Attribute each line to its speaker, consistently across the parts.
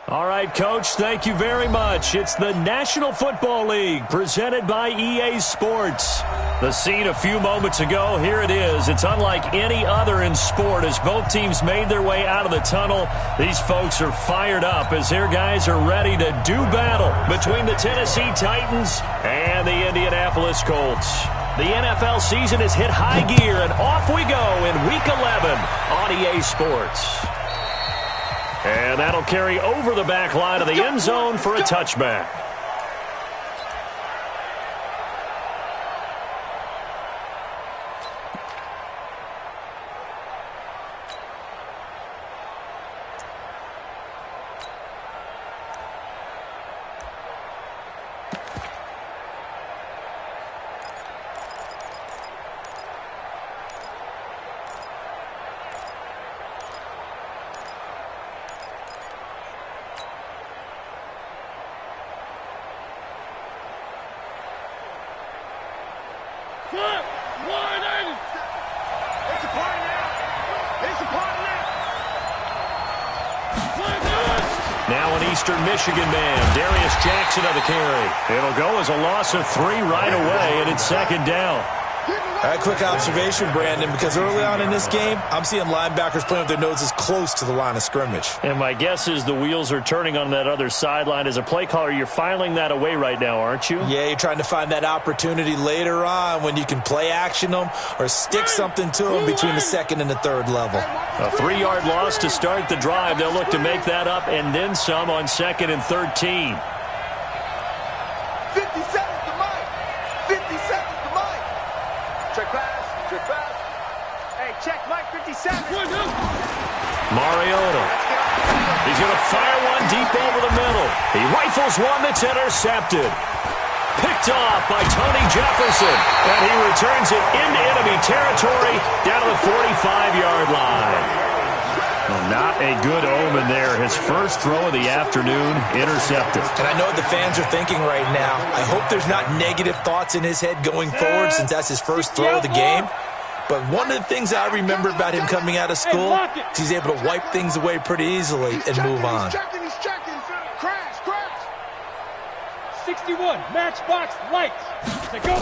Speaker 1: All right, Coach, thank you very much. It's the National Football League presented by EA Sports. The scene a few moments ago, here it is. It's unlike any other in sport as both teams made their way out of the tunnel. These folks are fired up as their guys are ready to do battle between the Tennessee Titans and the Indianapolis Colts. The NFL season has hit high gear, and off we go in Week 11 on EA Sports. And that'll carry over the back line of the end zone for a touchback. Now an Eastern Michigan man, Darius Jackson on the carry. It'll go as a loss of 3 right away, and it's second down.
Speaker 2: All right, quick observation, Brandon, because early on in this game, I'm seeing linebackers playing with their noses close to the line of scrimmage.
Speaker 1: And my guess is the wheels are turning on that other sideline. As a play caller, you're filing that away right now, aren't you?
Speaker 2: Yeah, you're trying to find that opportunity later on when you can play action them or stick something to them between the second and the third level.
Speaker 1: A 3-yard loss to start the drive. They'll look to make that up and then some on 2nd and 13.
Speaker 3: 50 seconds to Mike. 50 seconds to Mike. Check pass. Check pass. Hey, check Mike 57.
Speaker 1: Mariota. He's going to fire one deep over the middle. He rifles one that's intercepted. Picked off by Tony Jefferson. And he returns it into enemy territory down to the 45-yard line. Well, not a good omen there. His first throw of the afternoon intercepted.
Speaker 2: And I know what the fans are thinking right now. I hope there's not negative thoughts in his head going forward since that's his first throw of the game. But one of the things I remember about him coming out of school is he's able to wipe things away pretty easily and move on.
Speaker 3: He's checking. Crash.
Speaker 4: 61, matchbox lights. Go.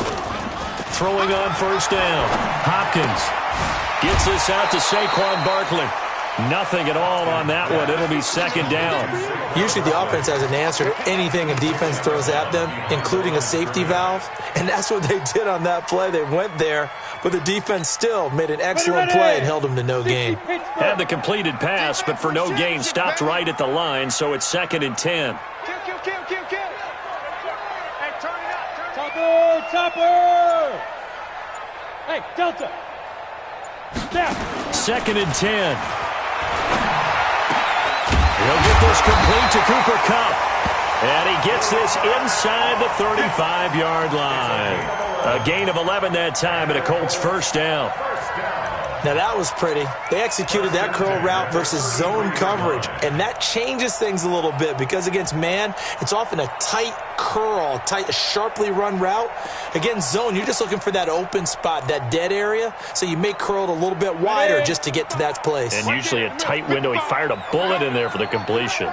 Speaker 1: Throwing on first down. Hopkins gets this out to Saquon Barkley. Nothing at all on that one. It'll be second down.
Speaker 2: Usually the offense has an answer to anything a defense throws at them, including a safety valve. And that's what they did on that play. They went there, but the defense still made an excellent play and held them to no gain.
Speaker 1: Had the completed pass, but for no gain, stopped right at the line, so it's 2nd and 10.
Speaker 3: Kill. Hey, turn it up.
Speaker 4: Topper. Hey, Delta. Down.
Speaker 1: 2nd and 10. He'll get this complete to Cooper Kupp. And he gets this inside the 35-yard line. A gain of 11 that time, and a Colts first down.
Speaker 2: Now that was pretty. They executed that curl route versus zone coverage, and that changes things a little bit because against man, it's often a tight curl, a sharply run route. Against zone, you're just looking for that open spot, that dead area, so you make curl a little bit wider just to get to that place.
Speaker 1: And usually a tight window. He fired a bullet in there for the completion.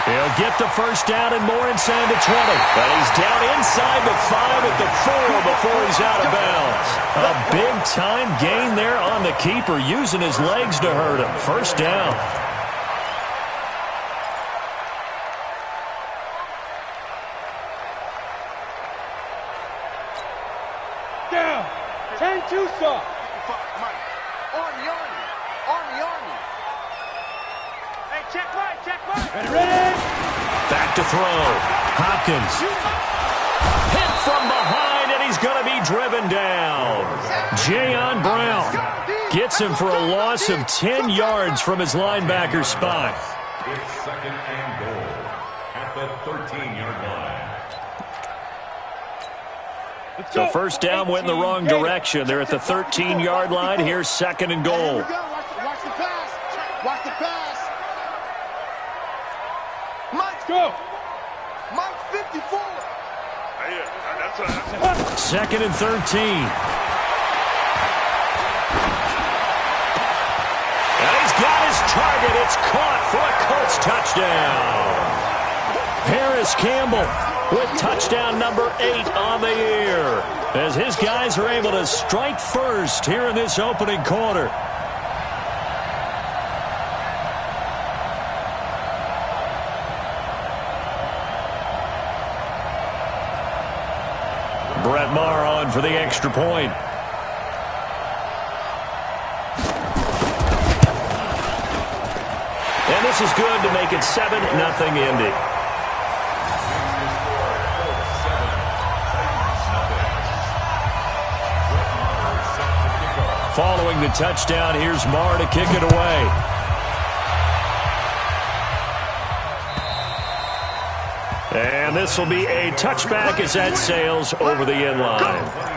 Speaker 1: He'll get the first down and more inside the 20. But he's down inside the 5 at the 4 before he's out of bounds. A big-time gain there on the keeper, using his legs to hurt him. First down.
Speaker 4: Down. 10-2 soft.
Speaker 3: Mike. Army. Hey, check Mike.
Speaker 4: Ready.
Speaker 1: Back to throw. Hopkins. Hit from behind, and he's going to be driven down. Jayon Brown gets him for a loss of 10 yards from his linebacker spot.
Speaker 5: It's 2nd and goal at the 13-yard line.
Speaker 1: So first down went in the wrong direction. They're at the 13-yard line. Here's 2nd and goal.
Speaker 3: Watch the pass. Watch the pass. Mike,
Speaker 4: go.
Speaker 3: Mike 54.
Speaker 1: Second and 13. his target. It's caught for a Colts touchdown. Paris Campbell with touchdown number 8 on the year, as his guys are able to strike first here in this opening quarter. Brett Maher on for the extra point. And this is good to make it 7-0 Indy. Following the touchdown, here's Maher to kick it away. And this will be a touchback as that sails over the end line.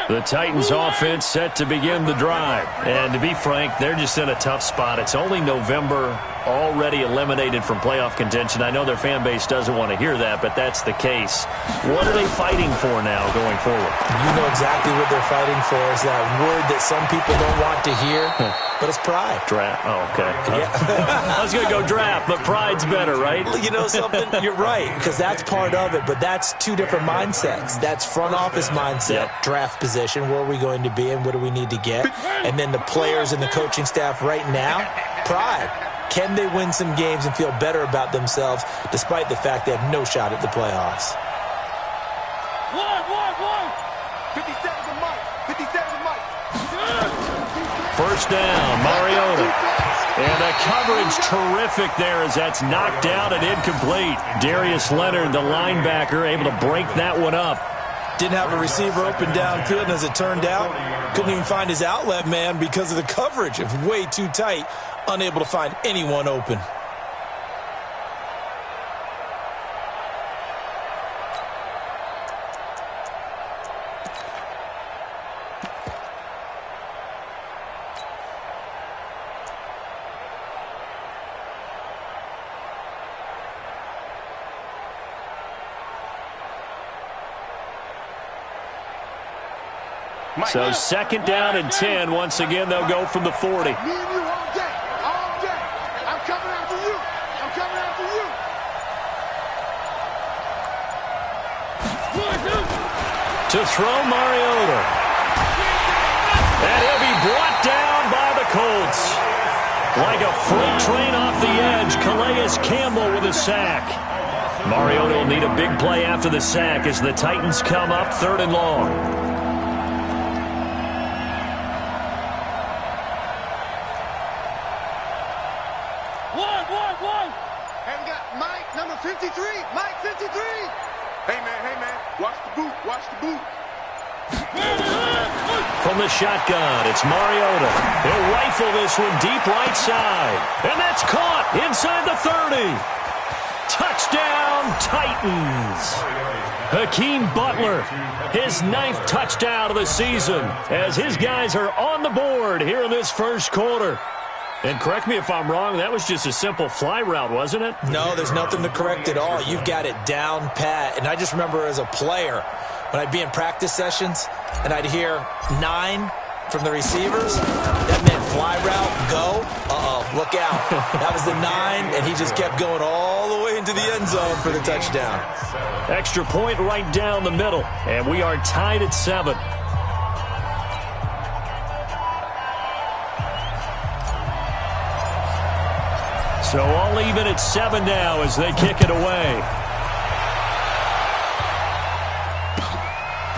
Speaker 1: The Titans offense set to begin the drive. And to be frank, they're just in a tough spot. It's only November, already eliminated from playoff contention. I know their fan base doesn't want to hear that, but that's the case. What are they fighting for now going forward?
Speaker 2: You know exactly what they're fighting for. Is that word that some people don't want to hear, but it's pride.
Speaker 1: Draft. Oh, okay.
Speaker 2: Yeah.
Speaker 1: I was going to go draft, but pride's better, right?
Speaker 2: You know something? You're right, because that's part of it, but that's two different mindsets. That's front office mindset, draft position, where are we going to be and what do we need to get? And then the players and the coaching staff right now, pride. Can they win some games and feel better about themselves despite the fact they have no shot at the playoffs?
Speaker 3: 57 to Mike. 57 to Mike.
Speaker 1: First down, Mariota. And the coverage terrific there as that's knocked down and incomplete. Darius Leonard, the linebacker, able to break that one up.
Speaker 2: Didn't have a receiver open downfield, and as it turned out, couldn't even find his outlet man because of the coverage. It was way too tight, unable to find anyone open.
Speaker 1: So second down and 10. Once again, they'll go from the 40.
Speaker 3: Me and you all day. All day. I'm coming after you. I'm coming after you.
Speaker 1: To throw Mariota. And he'll be brought down by the Colts. Like a freight train off the edge, Calais Campbell with a sack. Mariota will need a big play after the sack as the Titans come up 3rd and long.
Speaker 3: And we got Mike, number 53. Mike, 53. Hey, man. Watch the boot. Watch the boot.
Speaker 1: From the shotgun, it's Mariota. He'll rifle this one deep right side. And that's caught inside the 30. Touchdown, Titans. Hakeem Butler, his 9th touchdown of the season, as his guys are on the board here in this first quarter. And correct me if I'm wrong, that was just a simple fly route, wasn't it?
Speaker 2: No, there's nothing to correct at all. You've got it down pat. And I just remember as a player, when I'd be in practice sessions and I'd hear 9 from the receivers, that meant fly route, go, look out. That was the 9, and he just kept going all the way into the end zone for the touchdown.
Speaker 1: Extra point right down the middle, and we are tied at 7. So all even at 7 now as they kick it away.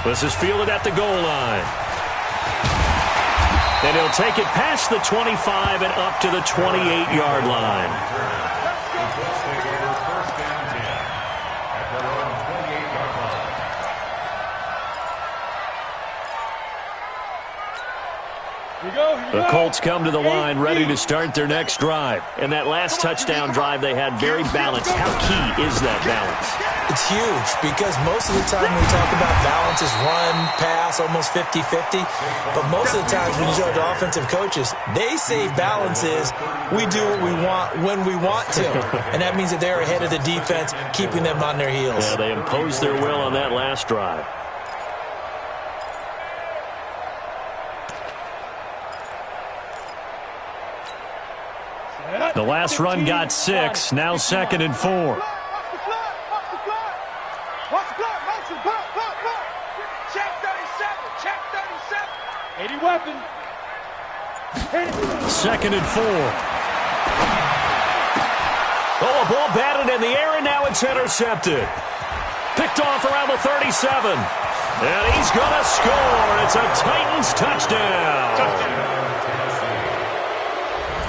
Speaker 1: This is fielded at the goal line. And he'll take it past the 25 and up to the 28-yard line. The Colts come to the line ready to start their next drive. And that last touchdown drive they had very balanced. How key is that balance?
Speaker 2: It's huge because most of the time we talk about balance is run, pass, almost 50-50. But most of the times when you talk to offensive coaches, they say balance is we do what we want when we want to. And that means that they're ahead of the defense, keeping them on their heels.
Speaker 1: Yeah, they imposed their will on that last drive. The last run got 6. Now 2nd and 4.
Speaker 3: Check 37. Check 37.
Speaker 4: 80 weapon.
Speaker 1: 2nd and 4. Oh, a ball batted in the air, and now it's intercepted. Picked off around the 37. And he's going to score. It's a Titans touchdown.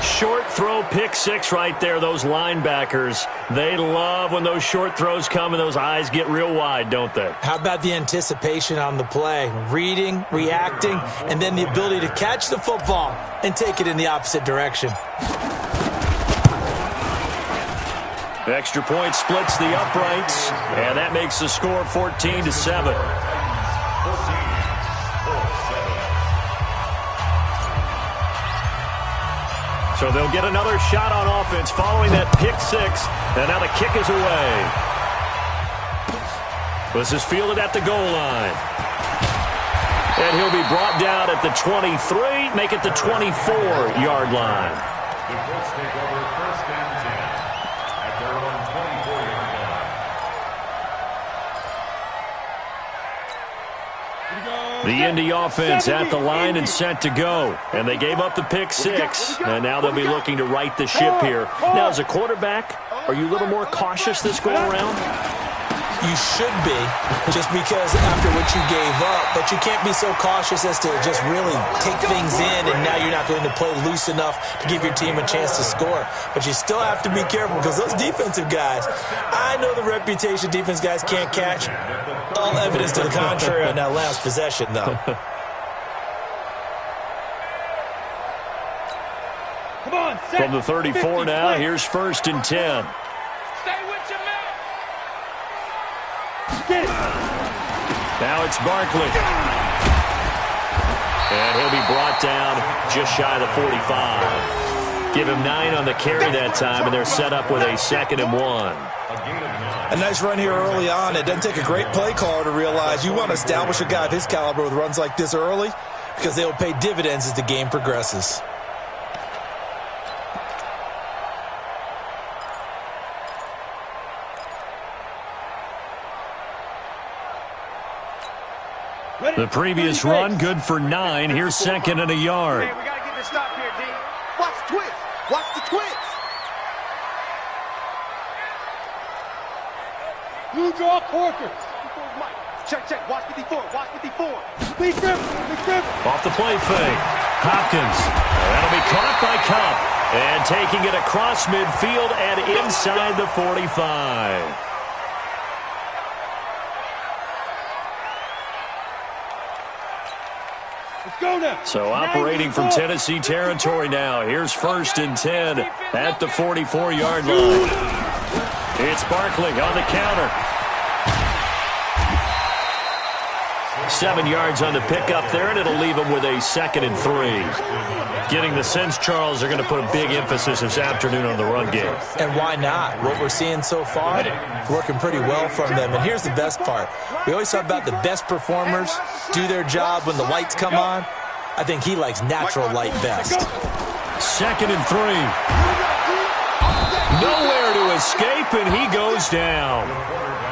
Speaker 1: Short throw, pick 6 right there. Those linebackers, they love when those short throws come and those eyes get real wide, don't they?
Speaker 2: How about the anticipation on the play? Reading, reacting, and then the ability to catch the football and take it in the opposite direction.
Speaker 1: Extra point splits the uprights, and that makes the score 14-7. So they'll get another shot on offense following that pick 6, and now the kick is away. This is fielded at the goal line. And he'll be brought down at the 23, make it the 24-yard line.
Speaker 5: The Colts take over 1st and 10 at their own 24-yard line.
Speaker 1: The Indy offense at the line and set to go. And they gave up the pick 6, and now they'll be looking to right the ship here. Now, as a quarterback, are you a little more cautious this go-around?
Speaker 2: You should be, just because after what you gave up, but you can't be so cautious as to just really take things in, and now you're not going to play loose enough to give your team a chance to score. But you still have to be careful because those defensive guys, I know the reputation defense guys can't catch. All evidence to the contrary on that last possession, though.
Speaker 4: Come on,
Speaker 1: From the 34 now, here's 1st and 10.
Speaker 3: Stay with your man.
Speaker 4: Get it.
Speaker 1: Now it's Barkley. And he'll be brought down just shy of the 45. Give him 9 on the carry that time, and they're set up with a 2nd and 1.
Speaker 2: A nice run here early on. It doesn't take a great play caller to realize you want to establish a guy of his caliber with runs like this early because they will pay dividends as the game progresses.
Speaker 1: The previous run, good for 9. Here's 2nd and a yard.
Speaker 3: Hey, we got to get this stop here, D. Watch the twist. Watch the twist.
Speaker 4: Blue draw Corkers.
Speaker 3: Check, check. Watch 54. Watch 54.
Speaker 4: Big Griffin.
Speaker 1: Off the play fake. Hopkins. That'll be caught by Cup. And taking it across midfield and inside the 45. So operating from Tennessee territory now. Here's 1st and 10 at the 44-yard line. It's Barkley on the counter. 7 yards on the pickup there, and it'll leave him with a 2nd and 3. Getting the sense, Charles, they're going to put a big emphasis this afternoon on the run game.
Speaker 2: And why not? What we're seeing so far, working pretty well from them. And here's the best part. We always talk about the best performers do their job when the lights come on. I think he likes natural light best.
Speaker 1: 2nd and 3. Nowhere to escape, and he goes down.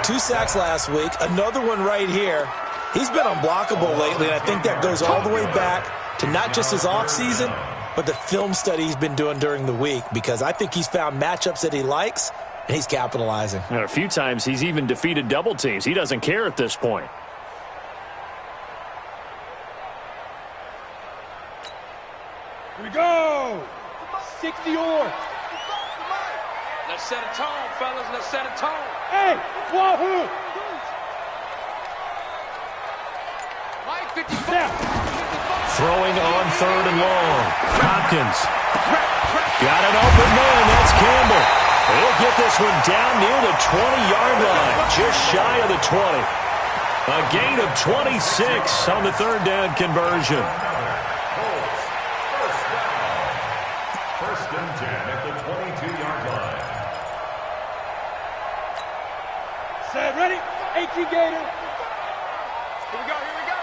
Speaker 2: 2 sacks last week, another one right here. He's been unblockable lately, and I think that goes all the way back to not just his offseason, but the film study he's been doing during the week, because I think he's found matchups that he likes, and he's capitalizing.
Speaker 1: And a few times he's even defeated double teams. He doesn't care at this point.
Speaker 4: Here we go. 60 or.
Speaker 3: Let's set a tone, fellas. Let's set a tone.
Speaker 4: Hey, wahoo.
Speaker 3: Mike 54.
Speaker 1: Throwing on 3rd and long. Hopkins. Got an open man. That's Campbell. He'll get this one down near the 20-yard line, just shy of the 20. A gain of 26 on the third down conversion.
Speaker 5: Colts, first down. 1st and 10 at the 22-yard line.
Speaker 4: Set, ready? 18 Gator.
Speaker 3: Here we go, here we go.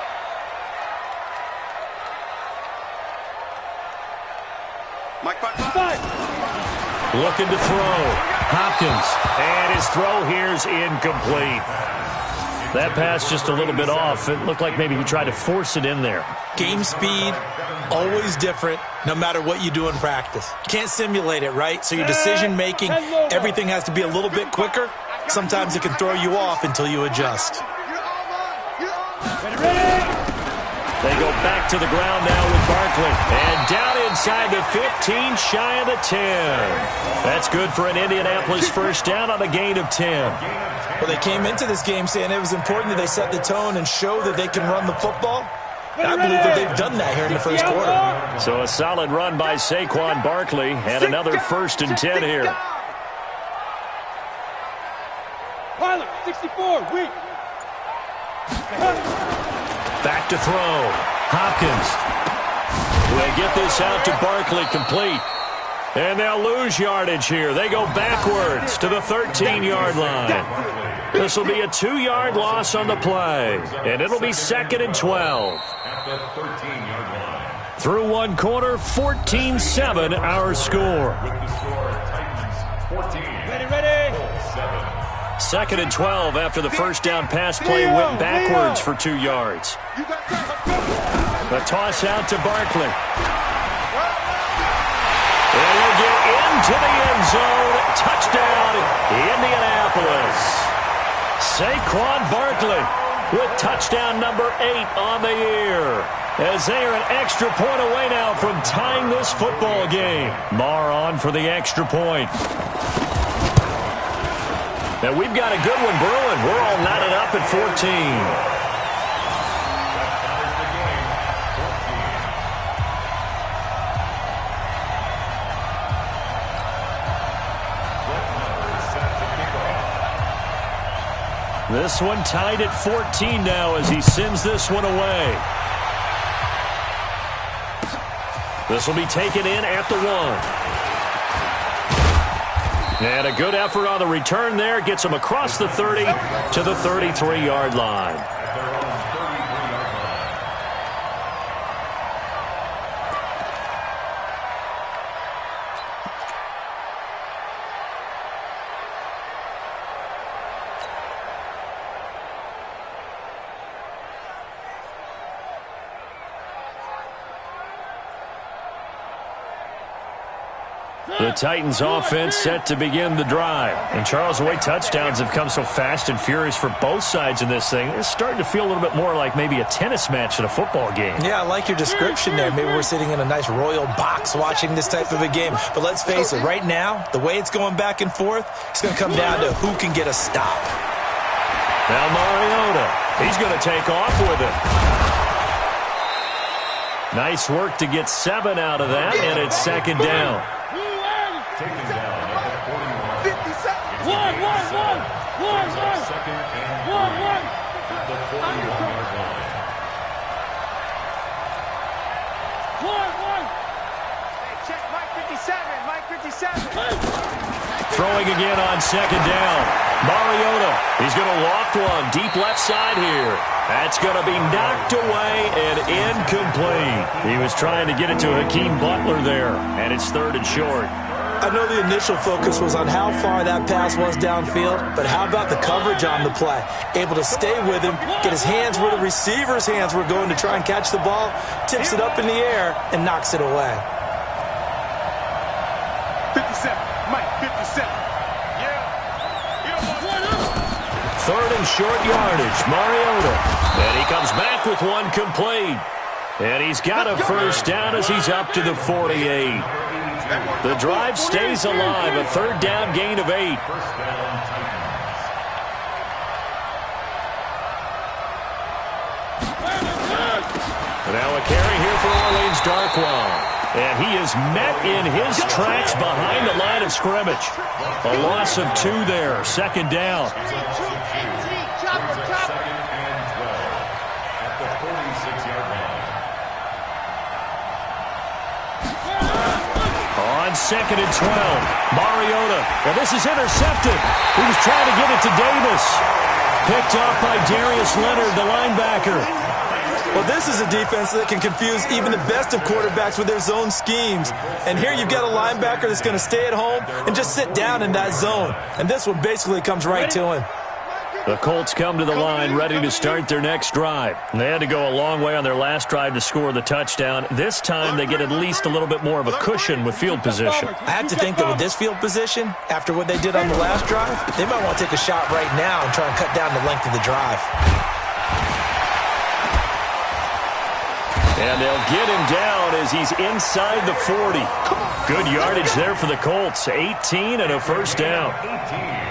Speaker 3: Mike,
Speaker 4: Five.
Speaker 1: Looking to throw. Hopkins. And his throw here's incomplete. That pass just a little bit off. It looked like maybe he tried to force it in there.
Speaker 2: Game speed, always different, no matter what you do in practice. You can't simulate it, right? So your decision-making, everything has to be a little bit quicker. Sometimes it can throw you off until you adjust.
Speaker 4: Ready, ready.
Speaker 1: They go back to the ground now with Barkley. And down inside the 15, shy of the 10. That's good for an Indianapolis first down on a gain of 10.
Speaker 2: Well, they came into this game saying it was important that they set the tone and show that they can run the football. I believe that they've done that here in the first quarter.
Speaker 1: So a solid run by Saquon Barkley and another 1st and 10 here.
Speaker 4: Pilot, 64, weak.
Speaker 1: Back to throw. Hopkins will get this out to Barkley, complete. And they'll lose yardage here. They go backwards to the 13-yard line. This will be a 2-yard loss on the play. And it'll be 2nd and 12.
Speaker 5: At the 13-yard line.
Speaker 1: Through one quarter, 14-7 our score.
Speaker 5: With the score, Titans 14.
Speaker 4: Ready, ready.
Speaker 5: Colts 7.
Speaker 1: 2nd and 12 after the first down pass play went backwards for 2 yards. The toss out to Barkley. And he'll get into the end zone. Touchdown, Indianapolis. Saquon Barkley with touchdown number 8 on the year. As they are an extra point away now from tying this football game. Marr on for the extra point. Now we've got a good one brewing. We're all knotted up at 14. This one tied at 14 now as he sends this one away. This will be taken in at the 1. And a good effort on the return there. Gets him across the 30 to the 33-yard line. The Titans offense set to begin the drive. And Charles, the way touchdowns have come so fast and furious for both sides in this thing, it's starting to feel a little bit more like maybe a tennis match in a football game.
Speaker 2: Yeah, I like your description there. Maybe we're sitting in a nice royal box watching this type of a game. But let's face it, right now, the way it's going back and forth, it's going to come down to who can get a stop.
Speaker 1: Now Mariota, he's going to take off with it. Nice work to get 7 out of that, and it's 2nd down.
Speaker 5: Taken down at the 41.
Speaker 3: 50 seconds.
Speaker 5: One. Second and 3 at the 41-yard line.
Speaker 3: Hey, check Mike 57. Mike 57.
Speaker 1: Throwing again on 2nd down. Mariota, he's going to loft one deep left side here. That's going to be knocked away and incomplete. He was trying to get it to Hakeem Butler there, and it's 3rd and short.
Speaker 2: I know the initial focus was on how far that pass was downfield, but how about the coverage on the play? Able to stay with him, get his hands where the receiver's hands were going to try and catch the ball, tips it up in the air, and knocks it away.
Speaker 3: 57. Mike 57. Yeah.
Speaker 1: 3rd and short yardage, Mariota. And he comes back with one complete. And he's got a first down as he's up to the 48. The drive stays alive, a 3rd down gain of 8.
Speaker 5: First down, Titans.
Speaker 1: Now a carry here for Orleans Darkwa. And he is met in his tracks behind the line of scrimmage. A loss of 2 there. Second down. On second and 12, Mariota. Well, this is intercepted. He was trying to get it to Davis. Picked off by Darius Leonard, the linebacker.
Speaker 2: Well, this is a defense that can confuse even the best of quarterbacks with their zone schemes. And here you've got a linebacker that's going to stay at home and just sit down in that zone. And this one basically comes right to him.
Speaker 1: The Colts come to the line ready to start their next drive. They had to go a long way on their last drive to score the touchdown. This time they get at least a little bit more of a cushion with field position.
Speaker 2: I have to think that with this field position, after what they did on the last drive, they might want to take a shot right now and try and cut down the length of the drive.
Speaker 1: And they'll get him down as he's inside the 40. Good yardage there for the Colts. 18 and a first down.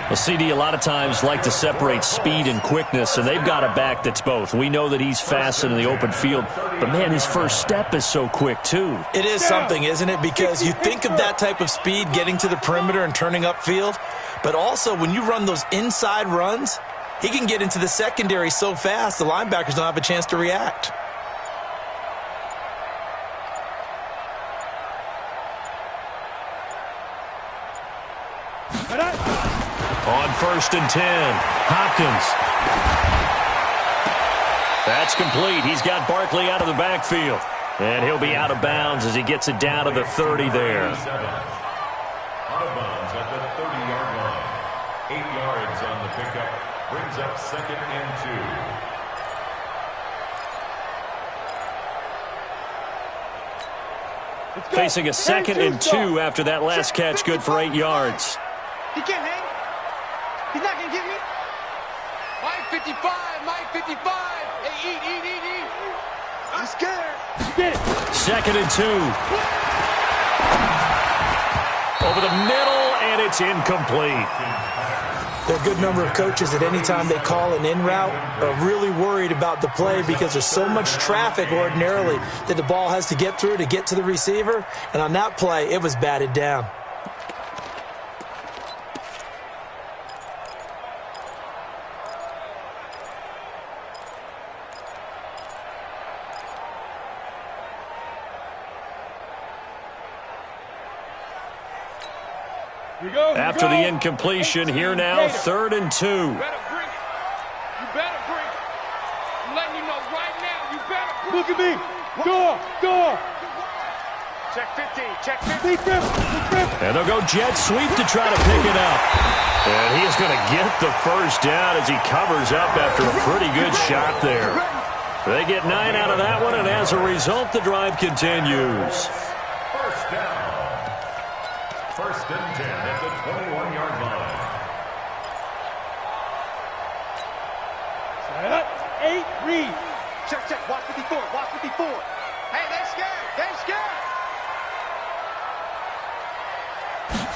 Speaker 1: Well, CD a lot of times like to separate speed and quickness, and they've got a back that's both. We know that he's fast in the open field, but, man, his first step is so quick, too.
Speaker 2: It is something, isn't it? Because you think of that type of speed getting to the perimeter and turning upfield, but also when you run those inside runs, he can get into the secondary so fast the linebackers don't have a chance to react.
Speaker 1: On first and 10, Hopkins. That's complete. He's got Barkley out of the backfield. And he'll be out of bounds as he gets it down to the 30 there.
Speaker 5: Out of bounds at the 30-yard line. 8 yards on the pickup. Brings up second and
Speaker 1: 2. Facing a second and 2 after that last catch, good for 8 yards.
Speaker 3: He can't hang. He's not going to get me. Mike 55, Mike 55. Hey, eat. I'm scared.
Speaker 4: Get it.
Speaker 1: Second and 2. Over the middle, and it's incomplete.
Speaker 2: There are a good number of coaches that any time they call an in route are really worried about the play because there's so much traffic ordinarily that the ball has to get through to get to the receiver. And on that play, it was batted down.
Speaker 1: After the incompletion, here now, third and 2.
Speaker 4: You better bring it. You better bring it. I'm letting you know right now, you better bring it. Look at me. Go.
Speaker 3: Check 15, check 15.
Speaker 1: And they'll go jet sweep to try to pick it up. And he is going to get the first down as he covers up after a pretty good shot there. They get 9 out of that one, and as a result, the drive continues.
Speaker 5: First down. First and 10 at the 21-yard line.
Speaker 4: Set up. 8, read.
Speaker 3: Check, watch 54, watch 54. Hey, they scared.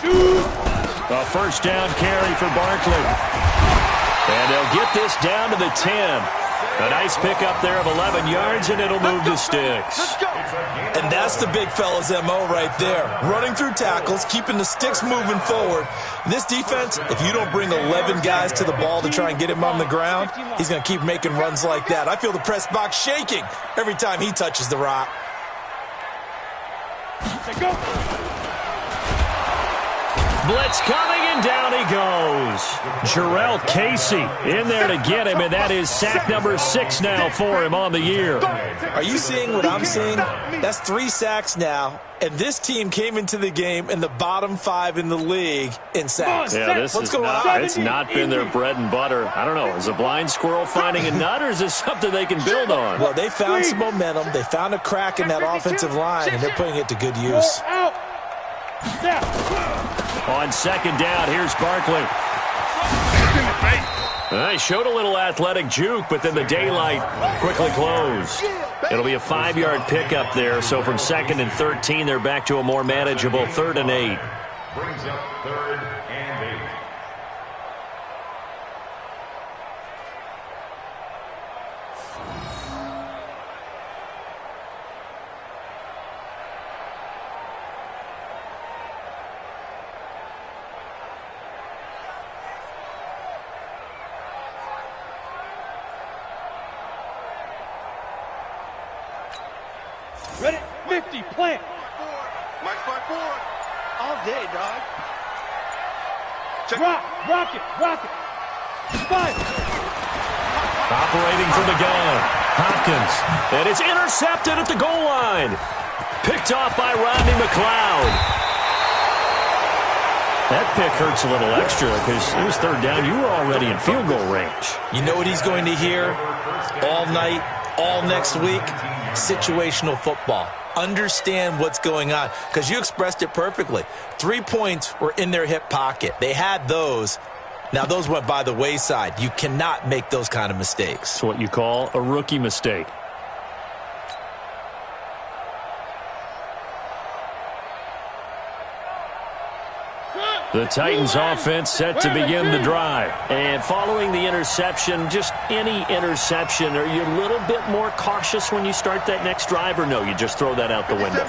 Speaker 4: Shoot.
Speaker 1: A first down carry for Barkley. And they'll get this down to the 10. A nice pickup there of 11 yards, and it'll move to sticks.
Speaker 3: Let's go.
Speaker 2: And that's the big fella's MO right there. Running through tackles, keeping the sticks moving forward. This defense, if you don't bring 11 guys to the ball to try and get him on the ground, he's going to keep making runs like that. I feel the press box shaking every time he touches the rock.
Speaker 4: Say go.
Speaker 1: Blitz coming, and down he goes. Jarrell Casey in there to get him, and that is sack number 6 now for him on the year.
Speaker 2: Are you seeing what I'm seeing? That's 3 sacks now, and this team came into the game in the bottom 5 in the league in sacks.
Speaker 1: Yeah, this
Speaker 2: What's
Speaker 1: is
Speaker 2: going
Speaker 1: not,
Speaker 2: on?
Speaker 1: it's not been their bread and butter. I don't know, is a blind squirrel finding a nut, or is this something they can build on?
Speaker 2: Well, they found some momentum. They found a crack in that offensive line, and they're putting it to good use.
Speaker 4: Out. Step.
Speaker 1: On second down, here's Barkley. They showed a little athletic juke, but then the daylight quickly closed. It'll be a 5-yard pickup there, so from second and 13, they're back to a more manageable 3rd and 8.
Speaker 5: Brings up 3rd and 8.
Speaker 4: Ready? 50, plant.
Speaker 3: Mike, slide forward.
Speaker 4: All day, dog. Rock it. Fire.
Speaker 1: Operating from the gun, Hopkins. And it's intercepted at the goal line. Picked off by Rodney McLeod. That pick hurts a little extra because it was third down. You were already in field goal range.
Speaker 2: You know what he's going to hear all night, all next week? Situational football. Understand what's going on, because you expressed it perfectly. 3 points were in their hip pocket. They had those. Now, those went by the wayside. You cannot make those kind of mistakes.
Speaker 1: It's what you call a rookie mistake. The Titans offense set to begin the drive. And following the interception, just any interception, are you a little bit more cautious when you start that next drive, or no, you just throw that out the window?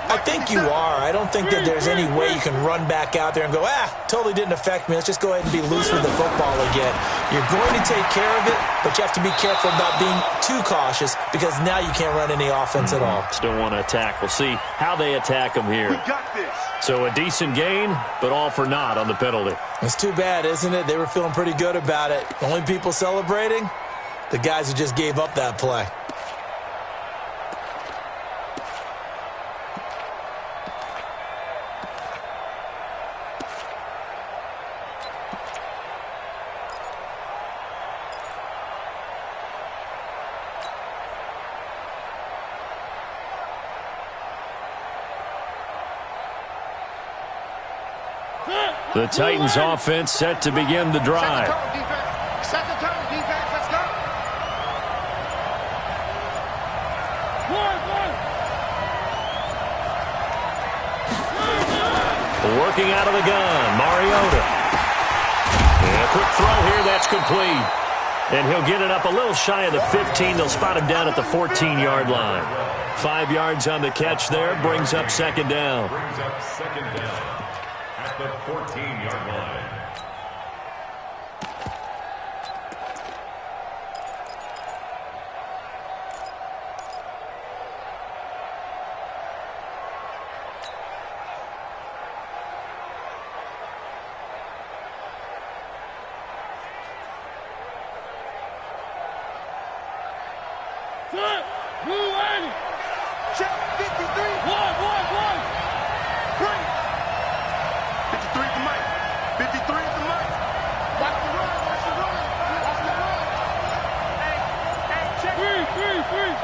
Speaker 2: I think you are. I don't think that there's any way you can run back out there and go, totally didn't affect me. Let's just go ahead and be loose with the football again. You're going to take care of it, but you have to be careful about being too cautious, because now you can't run any offense at all.
Speaker 1: Still want to attack. We'll see how they attack them here.
Speaker 3: We got this.
Speaker 1: So a decent gain, but all for naught on the penalty.
Speaker 2: It's too bad, isn't it? They were feeling pretty good about it. Only people celebrating? The guys who just gave up that play.
Speaker 1: The Titans offense set to begin the drive.
Speaker 3: Set the tone, defense. Let's go.
Speaker 1: Working out of the gun, Mariota. And a quick throw here, that's complete. And he'll get it up a little shy of the 15. They'll spot him down at the 14-yard line. 5 yards on the catch there, brings up second down.
Speaker 5: Brings up second down at the 14-yard line.
Speaker 3: Check 53.
Speaker 4: One.
Speaker 3: Bring. 53 to Mike. 53 to Mike. Watch the run. Hey, check.
Speaker 4: Three.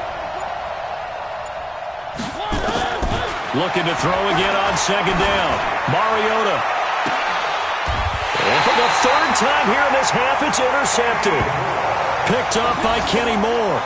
Speaker 1: Looking to throw again on second down. Mariota. And for the third time here in this half, it's intercepted. Picked off by Kenny Moore.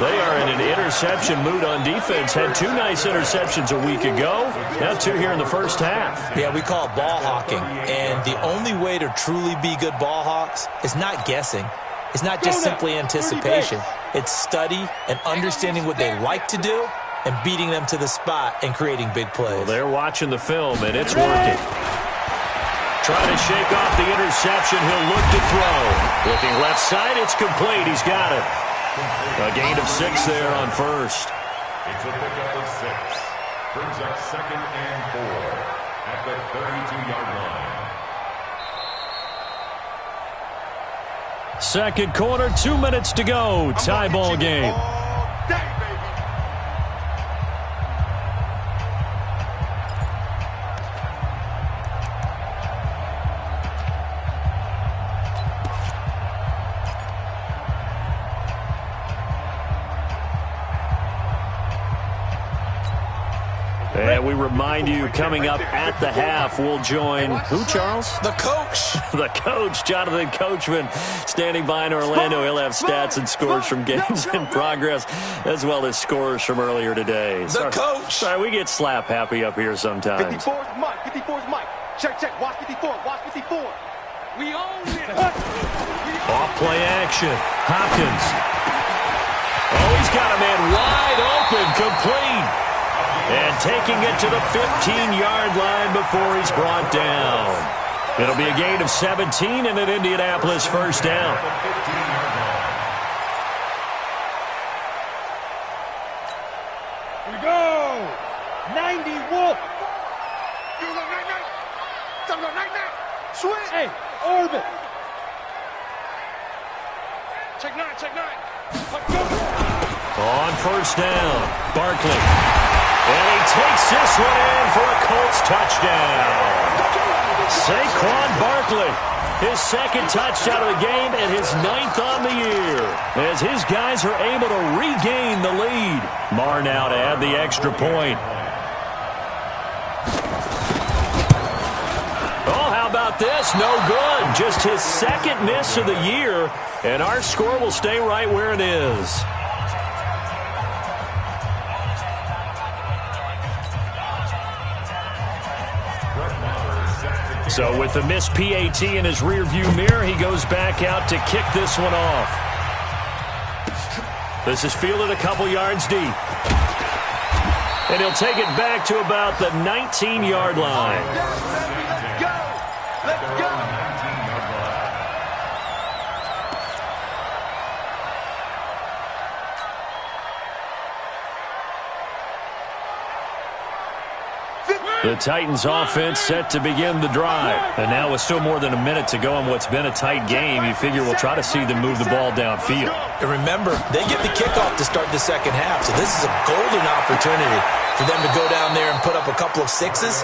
Speaker 1: They are in an interception mood on defense. Had 2 nice interceptions a week ago. Now 2 here in the first half.
Speaker 2: Yeah, we call it ball hawking. And the only way to truly be good ball hawks is not guessing. It's not just simply anticipation. It's study and understanding what they like to do and beating them to the spot and creating big plays.
Speaker 1: Well, they're watching the film, and it's working. Trying to shake off the interception. He'll look to throw. Looking left side, it's complete. He's got it. A gain of 6 there on first.
Speaker 5: It's a pickup of 6. Brings up second and 4 at the 32-yard line.
Speaker 1: Second quarter, 2 minutes to go. Tie ball game.
Speaker 3: All day, baby.
Speaker 1: And we remind you, coming up at the half, we'll join who, Charles?
Speaker 2: The coach.
Speaker 1: The coach, Jonathan Coachman, standing by in Orlando. He'll have stats and scores from games in progress, as well as scores from earlier today.
Speaker 2: The coach.
Speaker 1: Sorry, we get slap happy up here sometimes.
Speaker 3: 54's Mike. 54's Mike. Check. Watch 54. Watch 54.
Speaker 4: We own it.
Speaker 1: Off play action. Hopkins. Oh, he's got a man wide open, complete. And taking it to the 15-yard line before he's brought down. It'll be a gain of 17 and an Indianapolis first down.
Speaker 4: Here we go. 90 Wolf.
Speaker 3: Swing.
Speaker 4: Hey, orbit.
Speaker 3: Check nine, check nine.
Speaker 1: On first down, Barkley. And he takes this one in for a Colts touchdown. Saquon Barkley, his second touchdown of the game and his 9th on the year, as his guys are able to regain the lead. Marr now to add the extra point. Oh, how about this? No good. Just his second miss of the year, and our score will stay right where it is. So with the missed PAT in his rearview mirror, he goes back out to kick this one off. This is fielded a couple yards deep. And he'll take it back to about the 19-yard line.
Speaker 3: Let's go! Let's go!
Speaker 1: The Titans offense set to begin the drive. And now with still more than a minute to go in what's been a tight game, you figure we'll try to see them move the ball downfield.
Speaker 2: And remember, they get the kickoff to start the second half, so this is a golden opportunity for them to go down there and put up a couple of sixes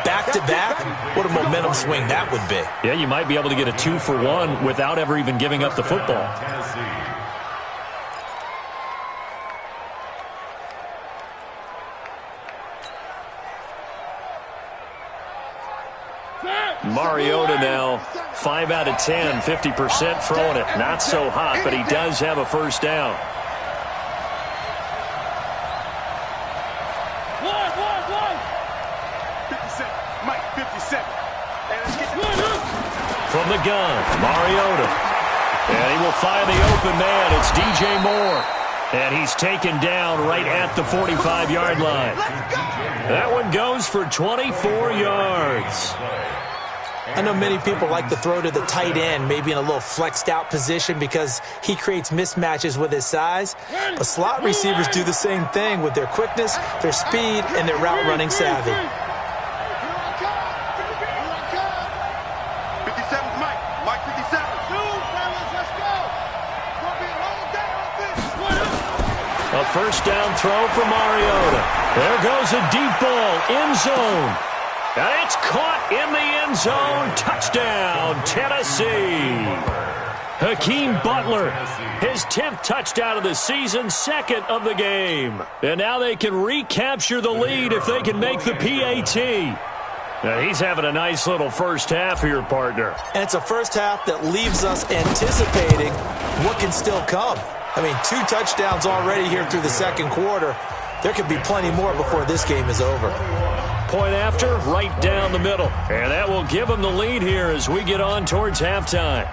Speaker 2: back-to-back. What a momentum swing that would be.
Speaker 1: Yeah, you might be able to get a 2-for-1 without ever even giving up the football. Mariota now 5 out of 10, 50% throwing it. Not so hot, but he does have a first down.
Speaker 4: One.
Speaker 3: 57, Mike, 57.
Speaker 1: From the gun, Mariota. And he will find the open man. It's DJ Moore. And he's taken down right at the 45-yard line. That one goes for 24 yards.
Speaker 2: I know many people like to throw to the tight end, maybe in a little flexed out position because he creates mismatches with his size. But slot receivers do the same thing with their quickness, their speed, and their route running savvy.
Speaker 3: 57's Mike. Mike 57.
Speaker 1: A first down throw for Mariota. There goes a deep ball, end zone. And it's caught in the end zone. Touchdown, Tennessee. Hakeem Butler, his 10th touchdown of the season, 2nd of the game. And now they can recapture the lead if they can make the PAT. Now he's having a nice little first half here, partner.
Speaker 2: And it's a first half that leaves us anticipating what can still come. I mean, 2 touchdowns already here through the second quarter. There could be plenty more before this game is over.
Speaker 1: Point after, right down the middle. And that will give them the lead here as we get on towards halftime.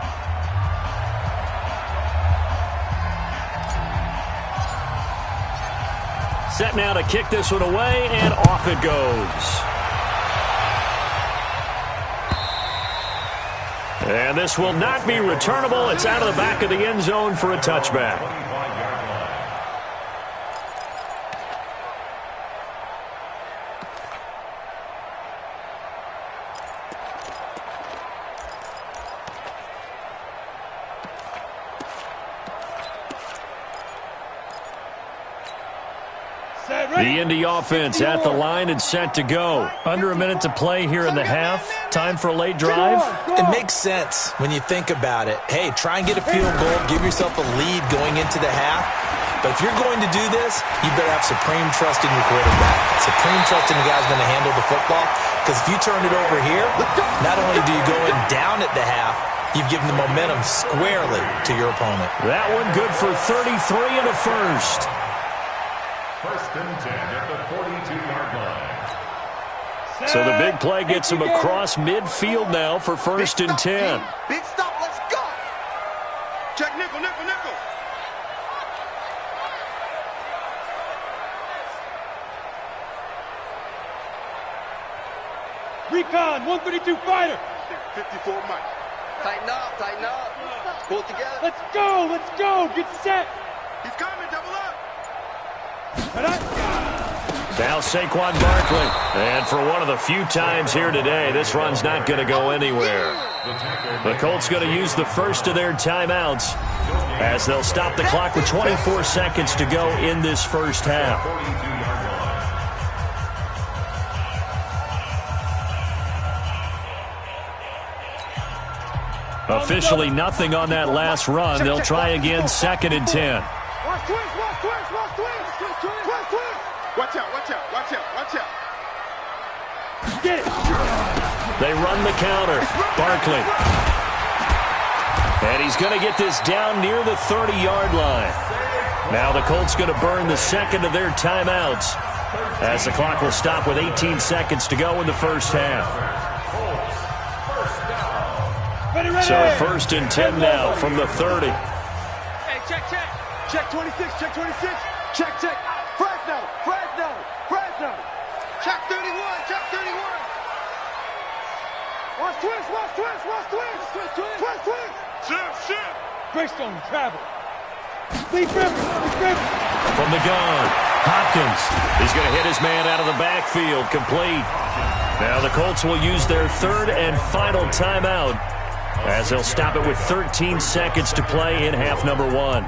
Speaker 1: Set now to kick this one away, and off it goes. And this will not be returnable. It's out of the back of the end zone for a touchback. The Indy offense at the line and set to go. Under a minute to play here in the half. Time for a late drive.
Speaker 2: It makes sense when you think about it. Hey, try and get a field goal. Give yourself a lead going into the half. But if you're going to do this, you better have supreme trust in your quarterback. Supreme trust in the guy's going to handle the football. Because if you turn it over here, not only do you go in down at the half, you've given the momentum squarely to your opponent.
Speaker 1: That one good for 33 and a first.
Speaker 5: First and 10 at the 42-yard line.
Speaker 1: So the big play gets him across midfield now for first and 10.
Speaker 3: Big stop, let's go. Check nickel.
Speaker 4: Recon, 132 fighter.
Speaker 3: 54 Mike. Tighten up. Pull it together.
Speaker 4: Let's go. Get set.
Speaker 3: He's coming, double up.
Speaker 1: Now Saquon Barkley. And for one of the few times here today, this run's not going to go anywhere. The Colts going to use the first of their timeouts as they'll stop the clock with 24 seconds to go in this first half. Officially nothing on that last run. They'll try again, 2nd and 10.
Speaker 4: Watch out, watch out, watch out, watch out.
Speaker 3: Get it.
Speaker 1: They run the counter. Barkley. And he's going to get this down near the 30-yard line. Now the Colts going to burn the second of their timeouts as the clock will stop with 18 seconds to go in the first half. So 1st and 10 now from the 30.
Speaker 3: Hey, check, check. Check 26, check 26. Check, check. Fresno, Fresno, Fresno. Check 31, check 31. Watch twist, watch twist, watch twist. Twist, twist. Twist, twist. Shift, shift. Greystone, travel. Lead river, lead river.
Speaker 1: From the gun, Hopkins. He's going to hit his man out of the backfield, complete. Now the Colts will use their 3rd and final timeout as they'll stop it with 13 seconds to play in half number 1.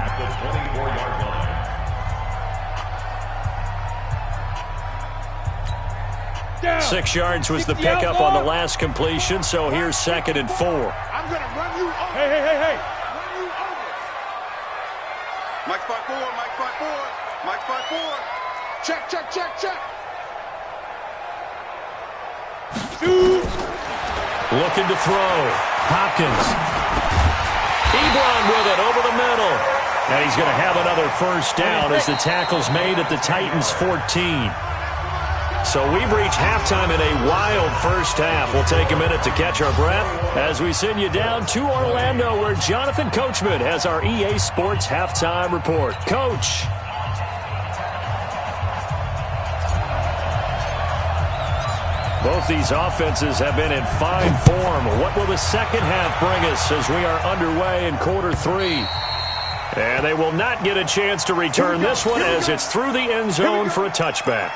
Speaker 1: 6 yards was the pickup on the last completion, so here's 2nd and 4.
Speaker 4: I'm going to run you over. Hey, hey, hey, hey. Run you over. Mike 5-4, Mike 5-4, Mike 5-4. Check, check, check, check.
Speaker 3: Shoot.
Speaker 1: Looking to throw. Hopkins. Ebron with it over the middle. And he's going to have another first down as the tackle's made at the Titans' 14. So we've reached halftime in a wild first half. We'll take a minute to catch our breath as we send you down to Orlando, where Jonathan Coachman has our EA Sports halftime report. Coach. Both these offenses have been in fine form. What will the second half bring us as we are underway in quarter 3? And they will not get a chance to return this one as it's through the end zone for a touchback.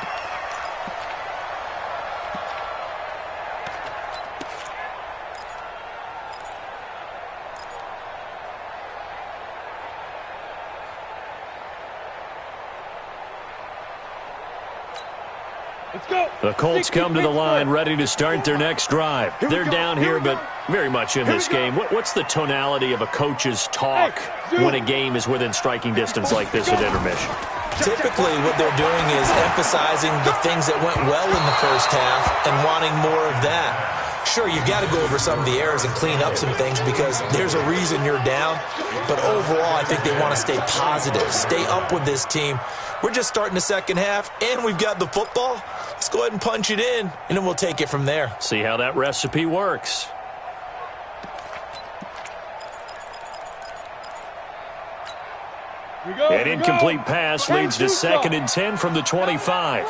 Speaker 1: The Colts come to the line ready to start their next drive. They're down here, but very much in this game. What's the tonality of a coach's talk when a game is within striking distance like this at intermission?
Speaker 2: Typically, what they're doing is emphasizing the things that went well in the first half and wanting more of that. Sure, you've got to go over some of the errors and clean up some things because there's a reason you're down. But overall, I think they want to stay positive, stay up with this team. We're just starting the second half, and we've got the football. Let's go ahead and punch it in, and then we'll take it from there.
Speaker 1: See how that recipe works. An incomplete pass leads to 2nd and 10 from the 25.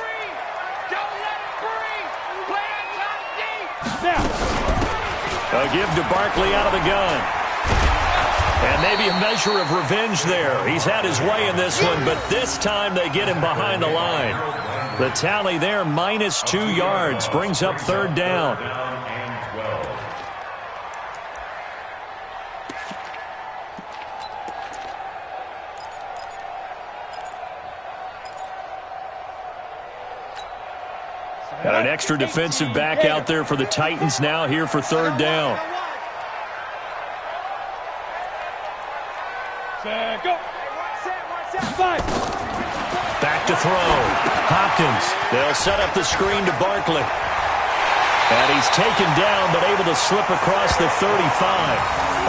Speaker 1: A give to Barkley out of the gun. And maybe a measure of revenge there. He's had his way in this one, but this time they get him behind the line. The tally there, -2 yards, brings up 3rd down. Got an extra defensive back out there for the Titans now here for 3rd down. Back to throw. Hopkins. They'll set up the screen to Barkley. And he's taken down but able to slip across the 35.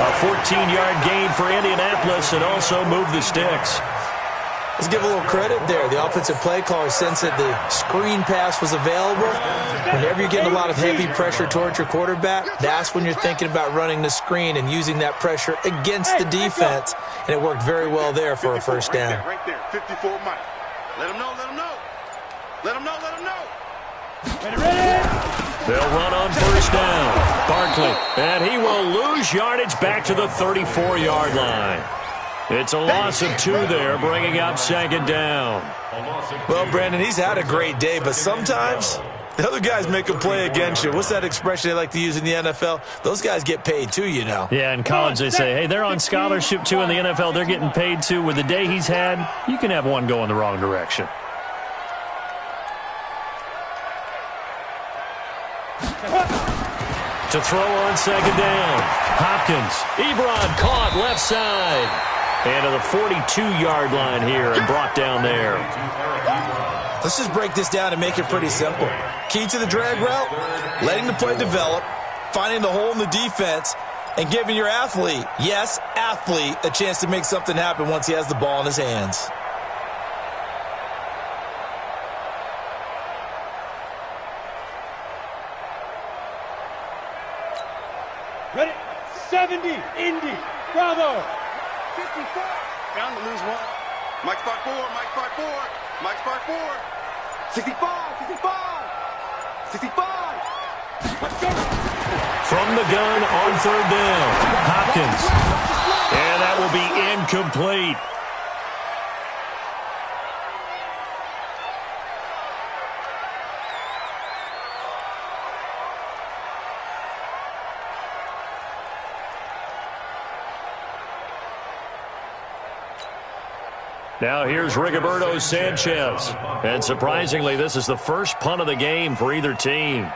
Speaker 1: A 14-yard gain for Indianapolis and also move the sticks.
Speaker 2: Let's give a little credit there. The offensive play caller sensed that the screen pass was available. Whenever you're getting a lot of heavy pressure towards your quarterback, that's when you're thinking about running the screen and using that pressure against the defense. And it worked very well there for a first down.
Speaker 4: Right there, 54 Mike. Let him know, let him know. Let him know, let him know.
Speaker 1: They'll run on first down. Barkley. And he will lose yardage back to the 34-yard line. It's a loss of 2 there, bringing up second down.
Speaker 2: Well, Brandon, he's had a great day, but sometimes the other guys make a play against you. What's that expression they like to use in the NFL? Those guys get paid too, you know.
Speaker 1: Yeah, in college they say, hey, they're on scholarship too. In the NFL, they're getting paid too. With the day he's had, you can have one go in the wrong direction. To throw on second down. Hopkins. Ebron caught left side. And to the 42-yard line here and brought down there.
Speaker 2: Let's just break this down and make it pretty simple. Key to the drag route, letting the play develop, finding the hole in the defense, and giving your athlete, yes, athlete, a chance to make something happen once he has the ball in his hands.
Speaker 3: Ready? 70, Indy, Bravo. 54. Down to lose 1.
Speaker 4: Mike 5-4, Mike 5-4, Mike 5-4.
Speaker 3: 65, 65, 65. Let's go.
Speaker 1: From the gun on third down. Hopkins. And that will be incomplete. Now here's Rigoberto Sanchez. And surprisingly, this is the first punt of the game for either team.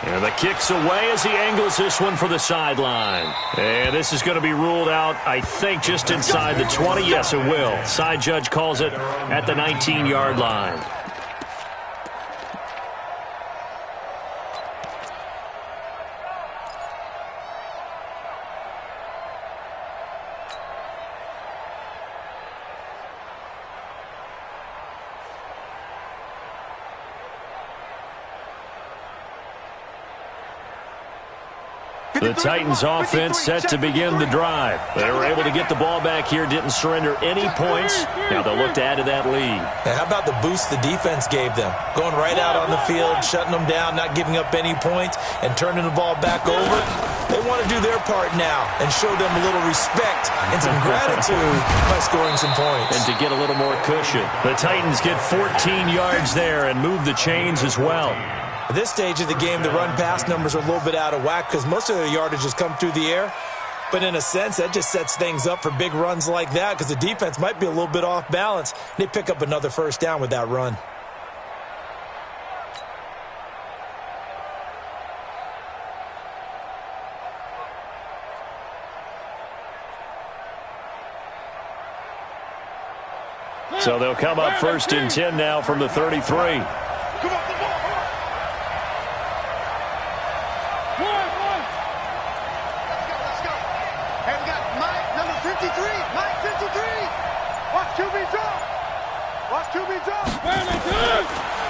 Speaker 1: And the kick's away as he angles this one for the sideline. And this is going to be ruled out, I think, just inside the 20. Yes, it will. Side judge calls it at the 19-yard line. The Titans offense set to begin the drive. They were able to get the ball back here, didn't surrender any points. Now they'll look to add to that lead.
Speaker 2: Now, how about the boost the defense gave them? Going right out on the field, shutting them down, not giving up any points, and turning the ball back over. They want to do their part now and show them a little respect and some gratitude by scoring some points.
Speaker 1: And to get a little more cushion. The Titans get 14 yards there and move the chains as well.
Speaker 2: At this stage of the game, the run-pass numbers are a little bit out of whack because most of their yardage has come through the air. But in a sense, that just sets things up for big runs like that because the defense might be a little bit off balance. They pick up another first down with that run.
Speaker 1: So they'll come up first and 10 now from the 33.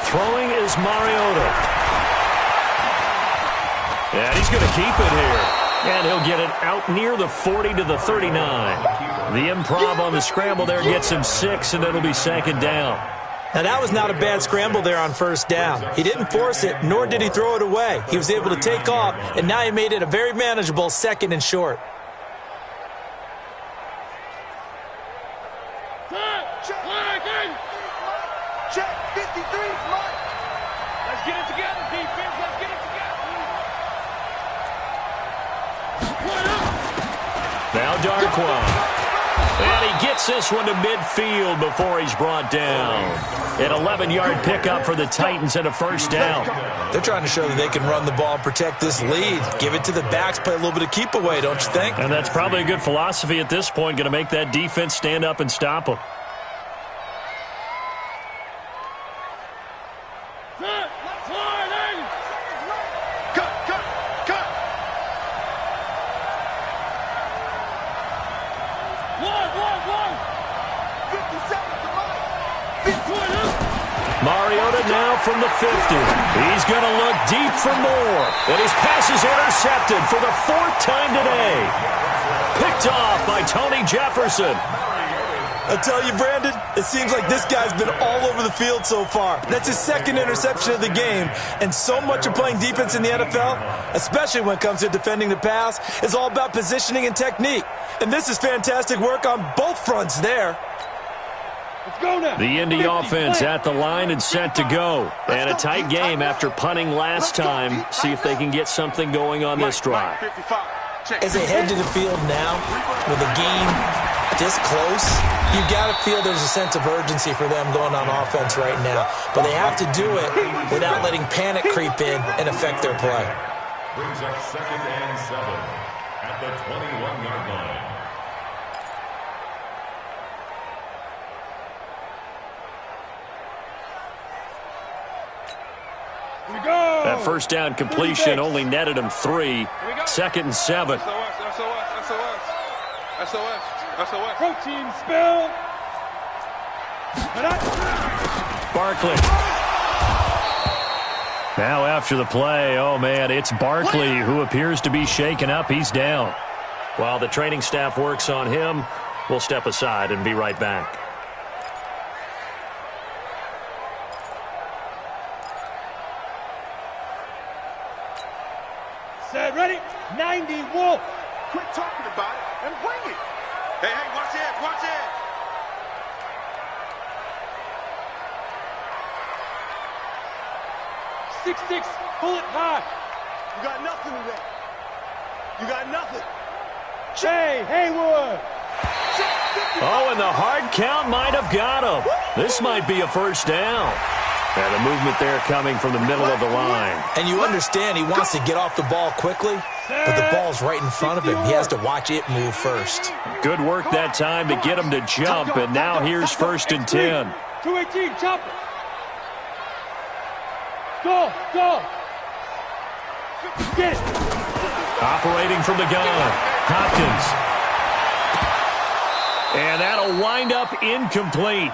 Speaker 1: Throwing is Mariota. And he's going to keep it here. And he'll get it out near the 40 to the 39. The improv on the scramble there gets him 6, and it'll be second down.
Speaker 2: Now, that was not a bad scramble there on first down. He didn't force it, nor did he throw it away. He was able to take off, and now he made it a very manageable second and short.
Speaker 3: Check 53, Mike. Let's get it together, defense. Let's get it together.
Speaker 1: Now Darquan. And he gets this one to midfield before he's brought down. An 11-yard pickup for the Titans and a first down.
Speaker 2: They're trying to show that they can run the ball and protect this lead. Give it to the backs, play a little bit of keep away, don't you think?
Speaker 1: And that's probably a good philosophy at this point, going to make that defense stand up and stop them. Mariota now from the 50. He's going to look deep for more. And his pass is intercepted for the 4th time today. Picked off by Tony Jefferson.
Speaker 2: I tell you, Brandon, it seems like this guy's been all over the field so far. That's his second interception of the game, and so much of playing defense in the NFL, especially when it comes to defending the pass, is all about positioning and technique. And this is fantastic work on both fronts there.
Speaker 3: Let's go now.
Speaker 1: The Indy offense at the line and set to go. And a tight game after punting last time. See if they can get something going on this drive.
Speaker 2: As they head to the field now, with the game this close, you got to feel there's a sense of urgency for them going on offense right now. But they have to do it without letting panic creep in and affect their play.
Speaker 5: Brings up 2nd and 7 at the 21-yard line.
Speaker 1: That first down completion only netted him 3. 2nd and 7.
Speaker 3: SOS. Protein spill.
Speaker 1: Barkley. Now after the play, oh man, it's Barkley who appears to be shaken up. He's down. While the training staff works on him, we'll step aside and be right back.
Speaker 3: Set, ready? 90 Wolf.
Speaker 4: Quit talking about it and bring it. Hey, watch it, watch it.
Speaker 3: Six, pull it high.
Speaker 4: You got nothing today. You got nothing.
Speaker 3: Hey, Haywood.
Speaker 1: Oh, and the hard count might have got him. This might be a first down. And the movement there coming from the middle of the line.
Speaker 2: And you understand he wants to get off the ball quickly, but the ball's right in front of him. He has to watch it move first.
Speaker 1: Good work that time to get him to jump, and now here's 1st and 10.
Speaker 3: 218, chop it. Go. Get it.
Speaker 1: Operating from the gun, Hopkins. And that'll wind up incomplete.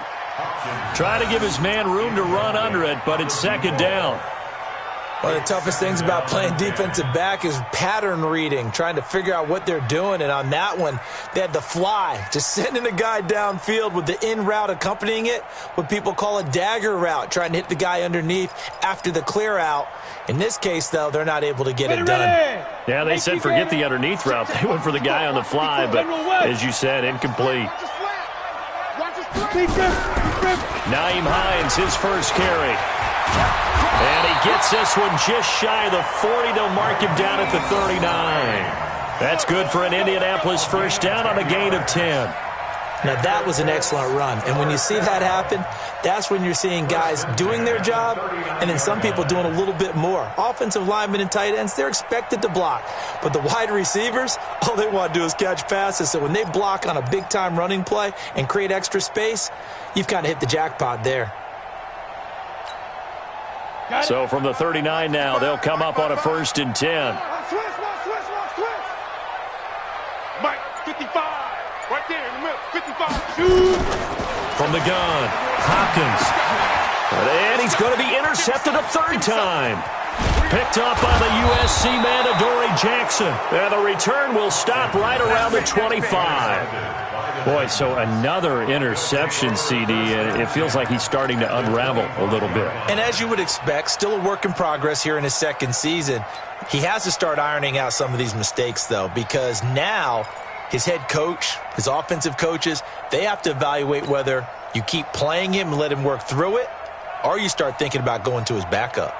Speaker 1: Try to give his man room to run under it, but it's 2nd down.
Speaker 2: One of the toughest things about playing defensive back is pattern reading, trying to figure out what they're doing. And on that one, they had the fly, just sending a guy downfield with the in route accompanying it, what people call a dagger route, trying to hit the guy underneath after the clear out. In this case, though, they're not able to get it done.
Speaker 1: Yeah, they said forget the underneath route. They went for the guy on the fly, but as you said, incomplete. Nyheim Hines, his first carry. And he gets this one just shy of the 40. They'll mark him down at the 39. That's good for an Indianapolis first down on a gain of 10.
Speaker 2: Now, that was an excellent run. And when you see that happen, that's when you're seeing guys doing their job and then some people doing a little bit more. Offensive linemen and tight ends, they're expected to block. But the wide receivers, all they want to do is catch passes. So when they block on a big-time running play and create extra space, you've kind of hit the jackpot there.
Speaker 1: So from the 39 now, they'll come up on a 1st and 10.
Speaker 4: Mike, 55. Right there in the middle, 55.
Speaker 1: From the gun, Hopkins. And he's going to be intercepted a 3rd time. Picked up by the USC man, Adoree Jackson. And the return will stop right around the 25. Boy, so another interception, CD, and it feels like he's starting to unravel a little bit.
Speaker 2: And as you would expect, still a work in progress here in his 2nd season. He has to start ironing out some of these mistakes, though, because now his head coach, his offensive coaches, they have to evaluate whether you keep playing him and let him work through it, or you start thinking about going to his backup.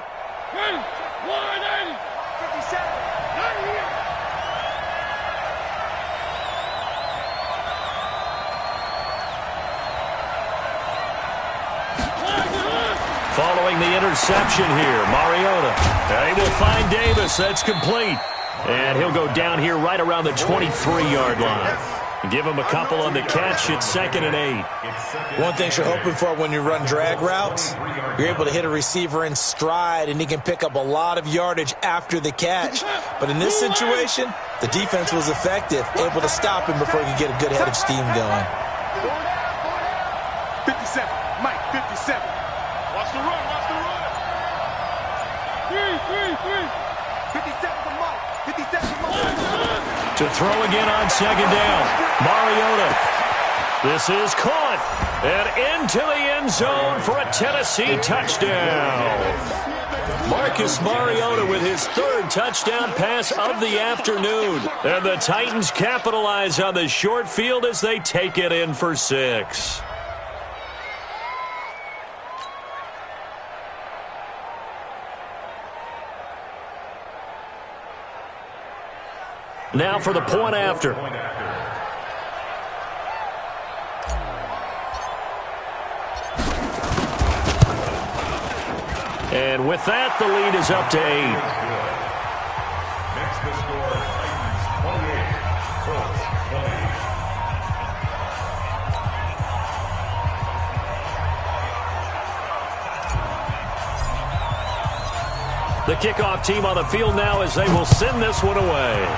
Speaker 1: Following the interception here, Mariota. They will find Davis. That's complete. And he'll go down here right around the 23-yard line. Give him a couple on the catch. It's 2nd and 8.
Speaker 2: One thing you're hoping for when you run drag routes, you're able to hit a receiver in stride, and he can pick up a lot of yardage after the catch. But in this situation, the defense was effective, able to stop him before he could get a good head of steam going.
Speaker 4: 57, Mike, 57. Watch the run, watch the run. 57 to Mike, 57 to Mike.
Speaker 1: To throw again on 2nd down. Mariota. This is caught and into the end zone for a Tennessee touchdown. Marcus Mariota with his third touchdown pass of the afternoon. And the Titans capitalize on the short field as they take it in for 6. Now for the point after. And with that, the lead is up to 8.
Speaker 5: Next the score, Titans 28, Colts 20.
Speaker 1: The kickoff team on the field now as they will send this one away.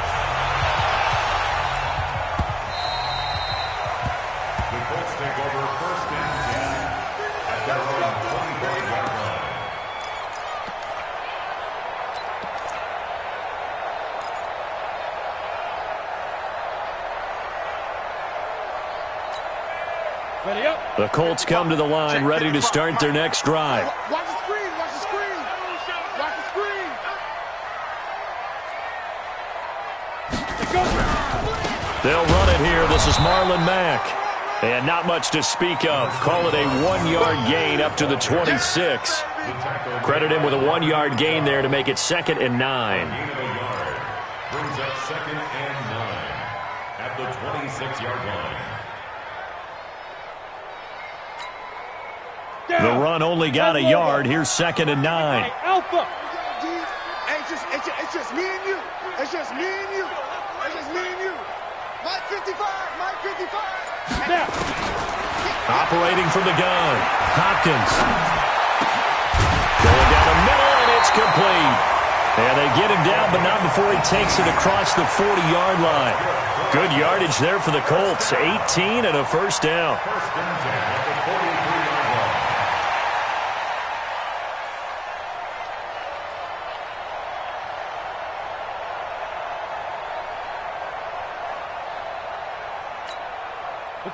Speaker 5: The Colts take over first and 10 at their own 25-yard line.
Speaker 3: Ready up.
Speaker 1: The Colts come to the line ready to start their next drive.
Speaker 3: Watch the screen. Watch the screen. Watch the screen.
Speaker 1: They'll run it here. This is Marlon Mack. And not much to speak of. Call it a 1-yard gain up to the 26. Credit him with a 1-yard gain there to make it 2nd and 9.
Speaker 5: Gain of a yard brings up 2nd and 9 at the 26-yard line.
Speaker 1: The run only got a yard. Here's 2nd and 9.
Speaker 3: Alpha.
Speaker 4: Hey, it's just me and you. It's just me and you. It's just me and you. Mike 55. Mike 55.
Speaker 3: Snap.
Speaker 1: Operating from the gun. Hopkins. Going down the middle, and it's complete. And they get him down, but not before he takes it across the 40-yard line. Good yardage there for the Colts. 18 and a first down.
Speaker 5: First and 10 at the 43-yard line.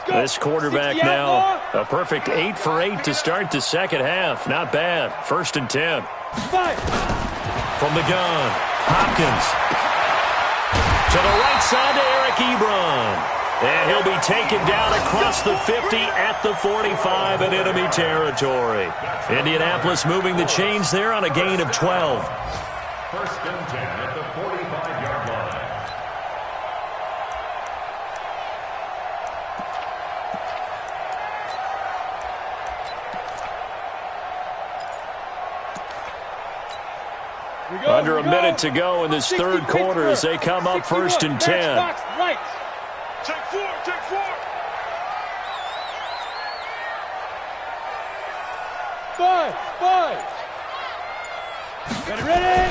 Speaker 1: This quarterback now, a perfect 8 for 8 to start the second half. Not bad. 1st and 10. From the gun, Hopkins. To the right side to Eric Ebron. And he'll be taken down across the 50 at the 45 in enemy territory. Indianapolis moving the chains there on a gain of 12.
Speaker 5: 1st and 10 at the 45-yard line.
Speaker 1: Under a minute to go in this third quarter as they come up 1st and 10.
Speaker 3: Right.
Speaker 4: Check 4. Check 4.
Speaker 3: 5. Ready.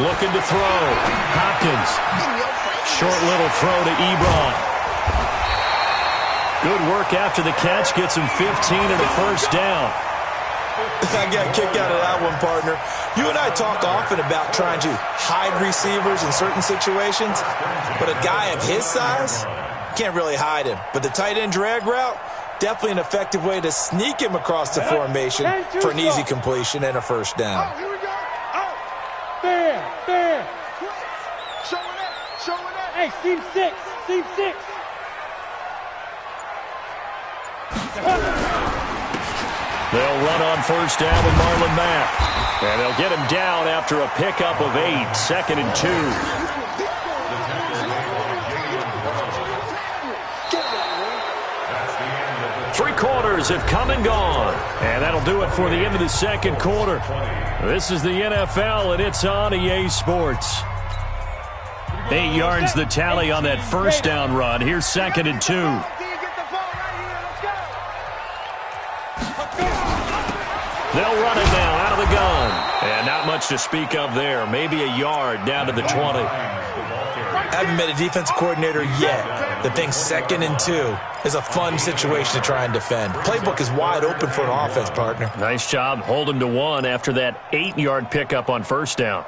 Speaker 1: Looking to throw. Hopkins. Short little throw to Ebron. Good work after the catch. Gets him 15 and a first down.
Speaker 2: I got a kick out of that one, partner. You and I talk often about trying to hide receivers in certain situations, but a guy of his size, can't really hide him. But the tight end drag route, definitely an effective way to sneak him across the formation for an easy completion and a first down.
Speaker 4: Oh, here we go. Oh.
Speaker 3: Fair.
Speaker 4: Showing up.
Speaker 3: Hey, seam 6.
Speaker 1: They'll run on first down with Marlon Mack. And they'll get him down after a pickup of 8. 2nd and 2. Three quarters have come and gone. And that'll do it for the end of the second quarter. This is the NFL, and it's on EA Sports. 8 yards the tally on that first down run. Here's 2nd and 2. They'll run it now out of the gun. And not much to speak of there. Maybe a yard down to the 20.
Speaker 2: Haven't been a defensive coordinator yet. The thing 2nd and 2 is a fun situation to try and defend. Playbook is wide open for an offense, partner.
Speaker 1: Nice job. Hold him to 1 after that 8-yard pickup on first down.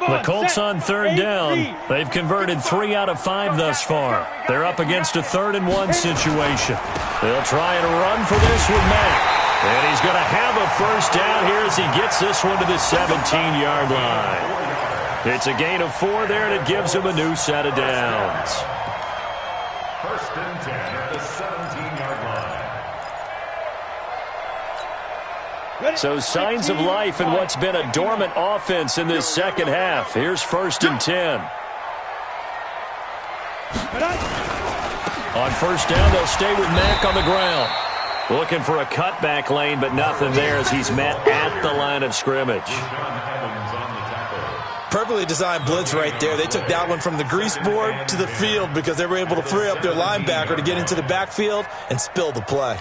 Speaker 1: The Colts on third down. They've converted 3 out of 5 thus far. They're up against a 3rd and 1 situation. They'll try and run for this with Mack. And he's going to have a first down here as he gets this one to the 17-yard line. It's a gain of 4 there, and it gives him a new set of downs.
Speaker 5: First and 10 at the 17-yard line.
Speaker 1: So signs of life in what's been a dormant offense in this second half. Here's first and 10. On first down, they'll stay with Mack on the ground. Looking for a cutback lane, but nothing there as he's met at the line of scrimmage.
Speaker 2: Perfectly designed blitz right there. They took that one from the grease board to the field because they were able to free up their linebacker to get into the backfield and spill the play.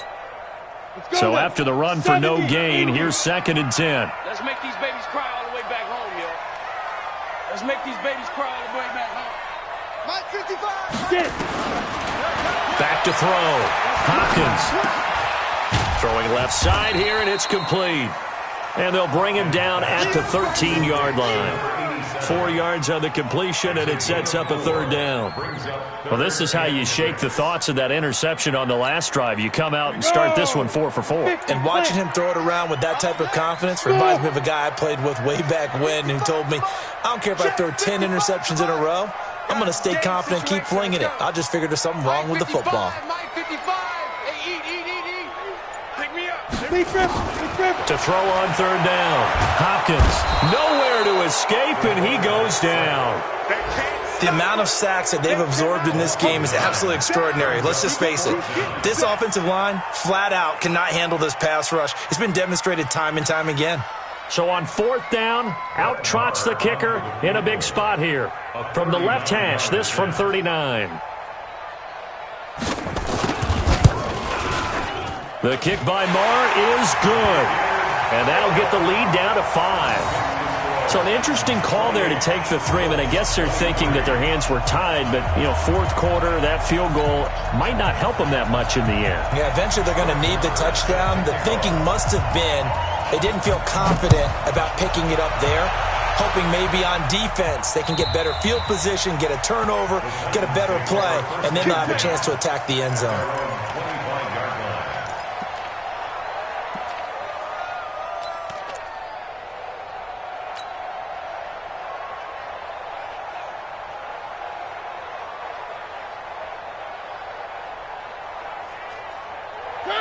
Speaker 1: So after the run for no gain, here's second and 10.
Speaker 3: Let's make these babies cry all the way back home, yo. Let's make these babies cry all the way back home.
Speaker 4: Mike 55.
Speaker 1: Back to throw. Hopkins. Throwing left side here, and it's complete. And they'll bring him down at the 13-yard line. 4 yards on the completion, and it sets up a third down. Well, this is how you shake the thoughts of that interception on the last drive. You come out and start this one 4 for 4.
Speaker 2: And watching him throw it around with that type of confidence reminds me of a guy I played with way back when who told me, I don't care if I throw 10 interceptions in a row. I'm going to stay confident, keep flinging it. I just figured there's something wrong with the football.
Speaker 1: To throw on third down. Hopkins, nowhere to escape, and he goes down.
Speaker 2: The amount of sacks that they've absorbed in this game is absolutely extraordinary. Let's just face it. This offensive line, flat out, cannot handle this pass rush. It's been demonstrated time and time again.
Speaker 1: So on fourth down, out trots the kicker in a big spot here. From the left hash, this from 39. The kick by Marr is good. And that'll get the lead down to 5. So an interesting call there to take the 3. I mean, I guess they're thinking that their hands were tied, but, you know, fourth quarter, that field goal might not help them that much in the end.
Speaker 2: Yeah, eventually they're going to need the touchdown. The thinking must have been they didn't feel confident about picking it up there, hoping maybe on defense they can get better field position, get a turnover, get a better play, and then they'll have a chance to attack the end zone.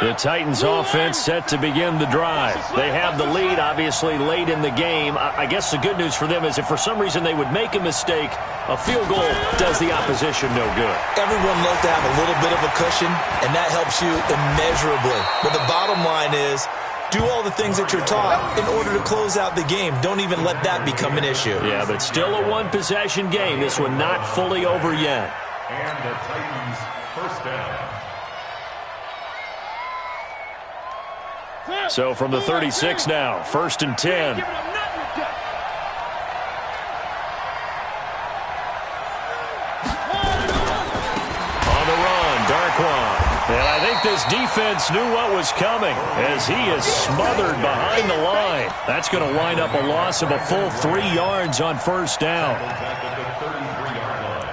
Speaker 1: The Titans offense set to begin the drive. They have the lead, obviously, late in the game. I guess the good news for them is if for some reason they would make a mistake, a field goal does the opposition no good.
Speaker 2: Everyone loves to have a little bit of a cushion, and that helps you immeasurably. But the bottom line is, do all the things that you're taught in order to close out the game. Don't even let that become an issue.
Speaker 1: Yeah, but still a one-possession game. This one not fully over yet.
Speaker 5: And the Titans first down.
Speaker 1: So from the 36 now, first and 10.
Speaker 3: Give it up, not your death.
Speaker 1: On the run, Darkwan. And I think this defense knew what was coming as he is smothered behind the line. That's going to wind up a loss of a full 3 yards on first down.
Speaker 5: Back at the 33-yard line.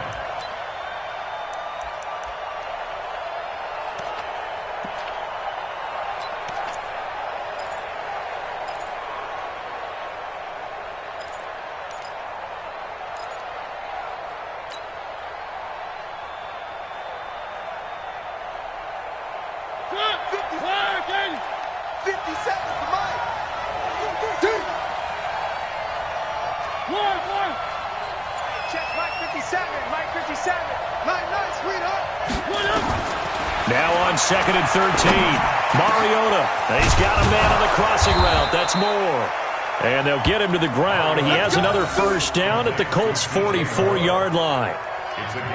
Speaker 1: Now on second and 13. Mariota. He's got a man on the crossing route. That's Moore. And they'll get him to the ground. He has another first down at the Colts' 44-yard line.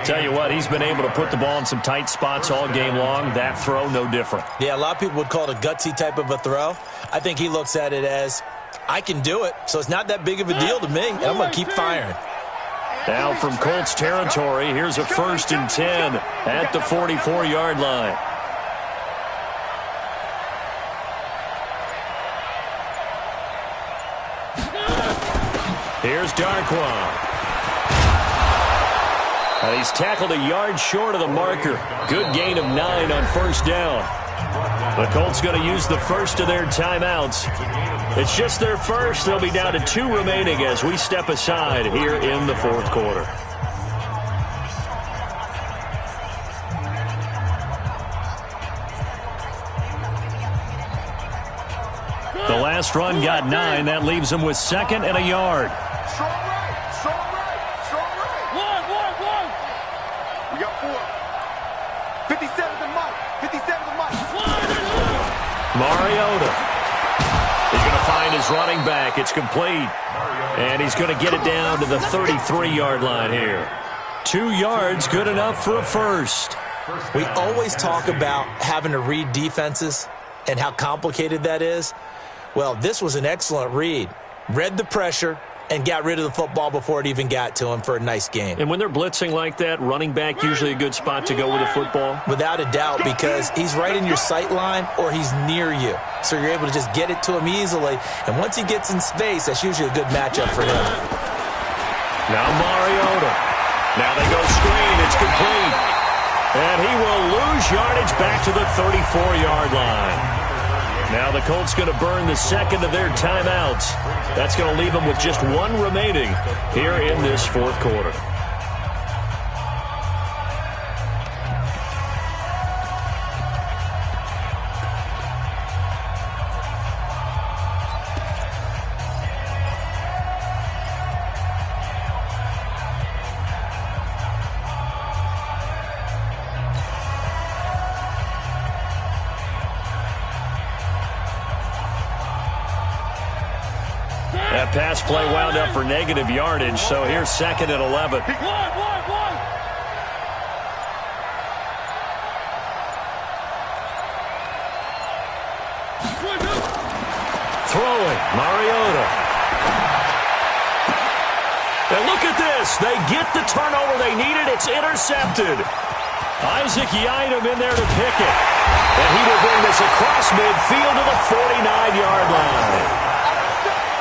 Speaker 1: Tell you what, he's been able to put the ball in some tight spots all game long. That throw, no different.
Speaker 2: Yeah, a lot of people would call it a gutsy type of a throw. I think he looks at it as, I can do it, so it's not that big of a deal to me, and I'm going to keep firing.
Speaker 1: Now from Colts territory, here's a first and 10 at the 44-yard line. Here's Darquan. And he's tackled a yard short of the marker. Good gain of 9 on first down. The Colts going to use the first of their timeouts. It's just their first. They'll be down to 2 remaining as we step aside here in the fourth quarter. The last run got 9. That leaves him with 2nd and a yard.
Speaker 4: Strong right, strong right, strong right. One. We got 4. 57 to Mike, 57 to Mike.
Speaker 1: Mariota. He's going to find his running back. It's complete. And he's going to get it down to the 33-yard line here. 2 yards, good enough for a first.
Speaker 2: We always talk about having to read defenses and how complicated that is. Well, this was an excellent read. Read the pressure and got rid of the football before it even got to him for a nice gain.
Speaker 1: And when they're blitzing like that, running back usually a good spot to go with a football?
Speaker 2: Without a doubt, because he's right in your sight line or he's near you. So you're able to just get it to him easily. And once he gets in space, that's usually a good matchup for him.
Speaker 1: Now Mariota. Now they go screen. It's complete. And he will lose yardage back to the 34-yard line. Now the Colts going to burn the second of their timeouts. That's going to leave them with just 1 remaining here in this fourth quarter. That pass play wound up for negative yardage, so here's 2nd and 11. Throwing, Mariota. And look at this. They get the turnover they needed. It's intercepted. Isaac Yiadom in there to pick it. And he will bring this across midfield to the 49-yard line.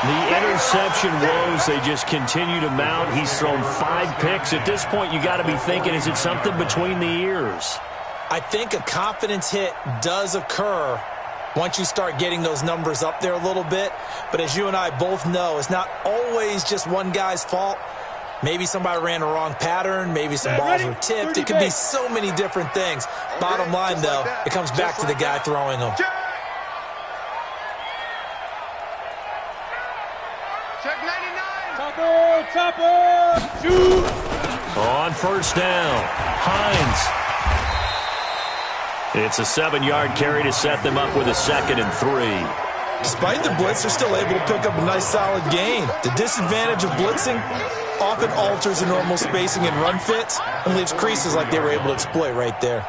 Speaker 1: The interception woes, they just continue to mount. He's thrown 5 picks. At this point, you got to be thinking, is it something between the ears?
Speaker 2: I think a confidence hit does occur once you start getting those numbers up there a little bit. But as you and I both know, it's not always just one guy's fault. Maybe somebody ran a wrong pattern. Maybe some balls were tipped. It could be so many different things. Bottom line, though, it comes back to the guy throwing them.
Speaker 4: Check 99.
Speaker 3: Chopper, shoot.
Speaker 1: On first down, Hines. It's a 7-yard carry to set them up with a 2nd and 3.
Speaker 2: Despite the blitz, they're still able to pick up a nice solid gain. The disadvantage of blitzing often alters the normal spacing and run fits and leaves creases like they were able to exploit right there.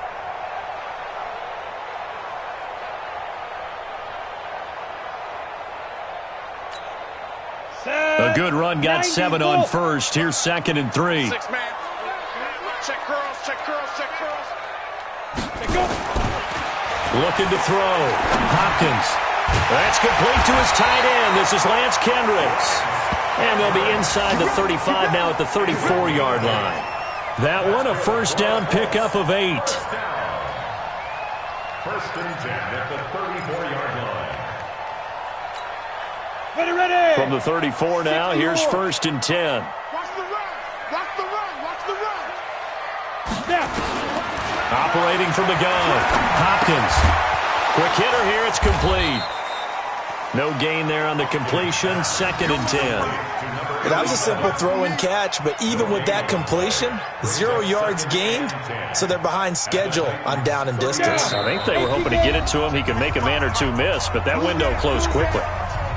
Speaker 1: A good run got 7 on first. Here's 2nd and 3.
Speaker 4: 6 man. Check curls, check curls, check curls.
Speaker 1: Looking to throw. Hopkins. That's complete to his tight end. This is Lance Kendricks. And they'll be inside the 35 now at the 34-yard line. That one a first down pickup of 8.
Speaker 5: First and 10 at the 34-yard line.
Speaker 3: Ready.
Speaker 1: From the 34 now, here's 1st and 10.
Speaker 4: Watch the run. Watch the run. Watch the run.
Speaker 3: Snap.
Speaker 1: Operating from the gun. Hopkins. Quick hitter here. It's complete. No gain there on the completion. 2nd and 10.
Speaker 2: That was a simple throw and catch, but even with that completion, 0 yards gained, so they're behind schedule on down and distance.
Speaker 1: I think they were hoping to get it to him. He could make a man or two miss, but that window closed quickly.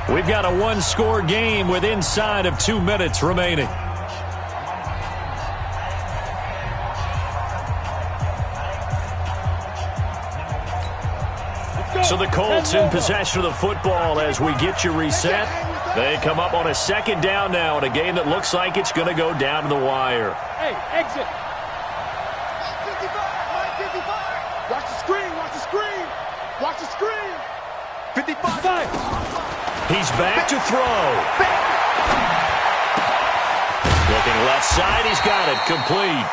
Speaker 1: We've got a 1-score game with inside of 2 minutes remaining. So the Colts in possession of the football as we get you reset. They come up on a 2nd down now in a game that looks like it's going to go down to the wire.
Speaker 3: Hey, exit.
Speaker 4: 55. Watch the screen. Watch the screen. Watch the screen. 55.
Speaker 1: He's back to throw. Looking left side, he's got it. Complete.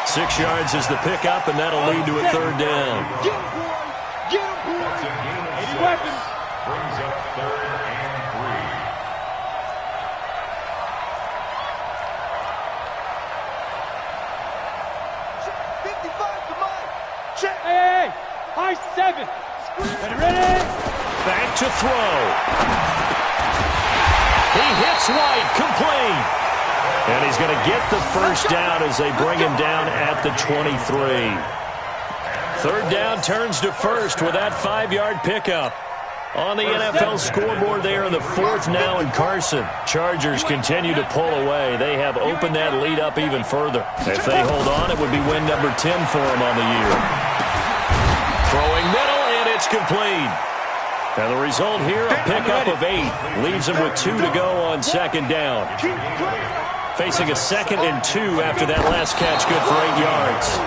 Speaker 1: 6 yards is the pickup, and that'll lead to a third down.
Speaker 3: Get him, boy. Get him, boy.
Speaker 5: That's a gain of 6.
Speaker 3: Weapons.
Speaker 5: Brings up 3rd and 3.
Speaker 3: 55, come on. Check. Hey. High 7. Ready?
Speaker 1: Back to throw. He hits White, complete. And he's going to get the first down as they bring him down at the 23. Third down turns to first with that 5-yard pickup. On the NFL scoreboard there in the 4th now in Carson. Chargers continue to pull away. They have opened that lead up even further. If they hold on, it would be win number 10 for them on the year. Throwing middle, and it's complete. And the result here, a pickup of 8. Leaves him with 2 to go on second down. Facing a 2nd and 2 after that last catch, good for 8 yards.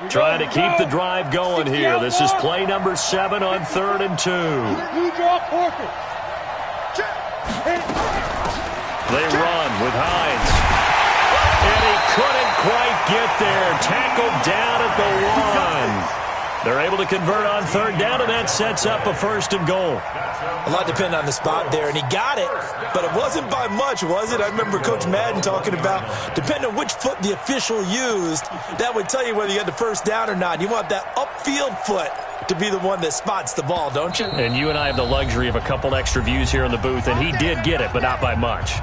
Speaker 1: Trying to keep the drive going here. This is play number 7 on 3rd and 2. They run with Hines. And he couldn't quite get there. Tackled down at the 1. They're able to convert on 3rd down, and that sets up a 1st and goal.
Speaker 2: A lot depended on the spot there, and he got it, but it wasn't by much, was it? I remember Coach Madden talking about, depending on which foot the official used, that would tell you whether you had the first down or not. You want that upfield foot to be the one that spots the ball, don't you?
Speaker 1: And you and I have the luxury of a couple extra views here in the booth, and he did get it, but not by much.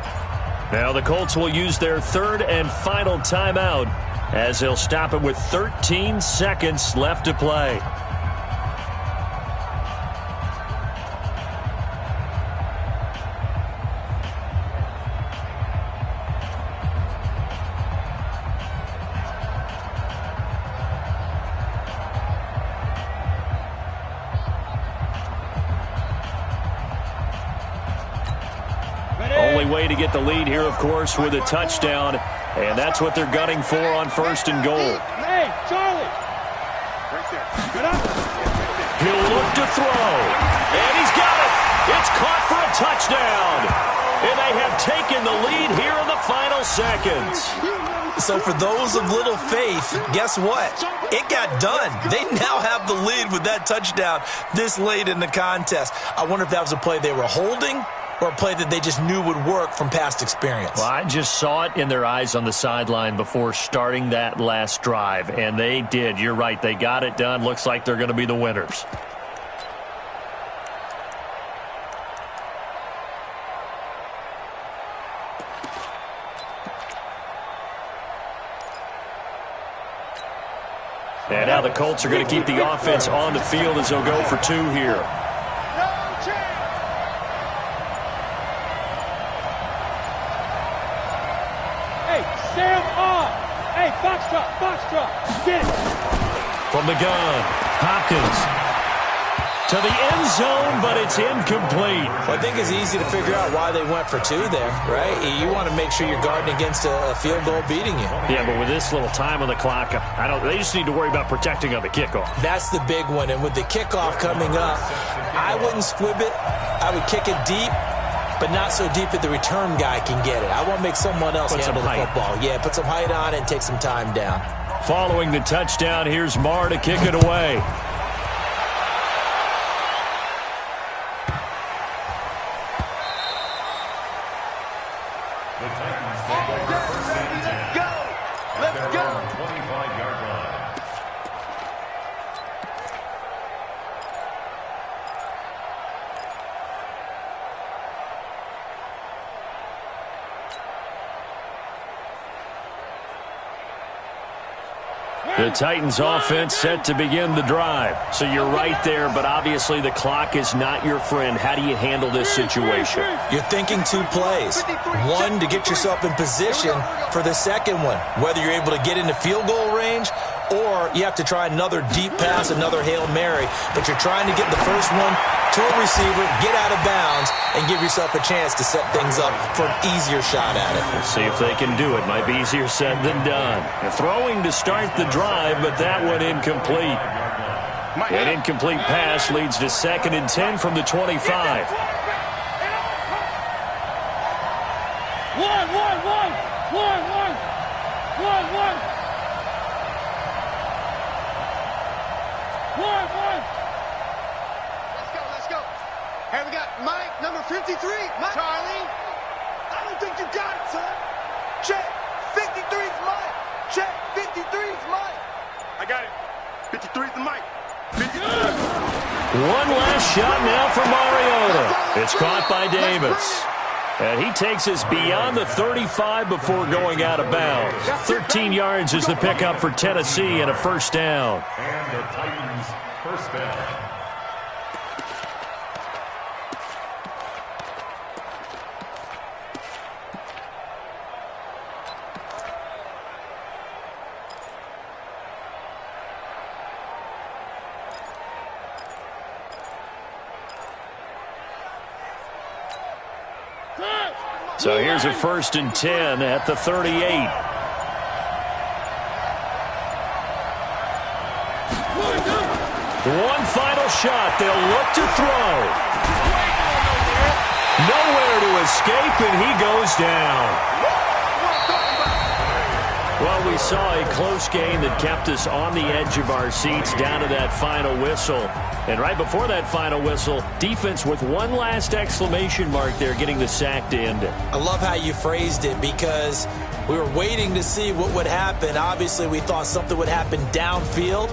Speaker 1: Now the Colts will use their 3rd and final timeout as they'll stop it with 13 seconds left to play. Only way to get the lead here, of course, with a touchdown, and that's what they're gunning for on 1st and goal.
Speaker 3: Hey, Charlie.
Speaker 1: He'll look to throw, and he's got it. It's caught for a touchdown, and they have taken the lead here in the final seconds.
Speaker 2: So for those of little faith, guess what? It got done. They now have the lead with that touchdown this late in the contest. I wonder if that was a play they were holding or a play that they just knew would work from past experience.
Speaker 1: Well, I just saw it in their eyes on the sideline before starting that last drive, and they did. You're right. They got it done. Looks like they're going to be the winners. And now the Colts are going to keep the offense on the field as they'll go for 2 here.
Speaker 3: Hey, Foxtrot, get it.
Speaker 1: From the gun, Hopkins to the end zone, but it's incomplete.
Speaker 2: Well, I think it's easy to figure out why they went for 2 there, right? You want to make sure you're guarding against a field goal beating you.
Speaker 1: Yeah, but with this little time on the clock, they just need to worry about protecting on the kickoff.
Speaker 2: That's the big one, and with the kickoff coming up, I wouldn't squib it. I would kick it deep, but not so deep that the return guy can get it. I want to make someone else handle the football. Yeah, put some height on it and take some time down.
Speaker 1: Following the touchdown, here's Marr to kick it away.
Speaker 5: The Titans take over 1st and 10.
Speaker 3: Go! Let's go!
Speaker 5: 25-yard line.
Speaker 1: The Titans offense set to begin the drive. So you're right there, but obviously the clock is not your friend. How do you handle this situation?
Speaker 2: You're thinking 2 plays. One, to get yourself in position for the second one, whether you're able to get into field goal range or you have to try another deep pass, another Hail Mary. But you're trying to get the first one to a receiver, get out of bounds, and give yourself a chance to set things up for an easier shot at it.
Speaker 1: Let's see if they can do it. Might be easier said than done. They're throwing to start the drive, but that one incomplete. An incomplete pass leads to 2nd and 10 from the 25.
Speaker 3: Let's go. Hey, we got Mike, number 53. Mike. Charlie. I don't think you got it, son. Check. 53's Mike. Check. 53's Mike.
Speaker 4: I got it. 53's the Mike. 53.
Speaker 1: One last shot now for Mariota. It's caught by Davis. And he takes us beyond the 35 before going out of bounds. 13 yards is the pickup for Tennessee and a first down.
Speaker 5: And the Titans first down.
Speaker 1: So here's a 1st and 10 at the 38. One final shot. They'll look to throw. Nowhere to escape, and he goes down. Well, we saw a close game that kept us on the edge of our seats down to that final whistle. And right before that final whistle, defense with one last exclamation mark there, getting the sack to end it.
Speaker 2: I love how you phrased it because we were waiting to see what would happen. Obviously, we thought something would happen downfield.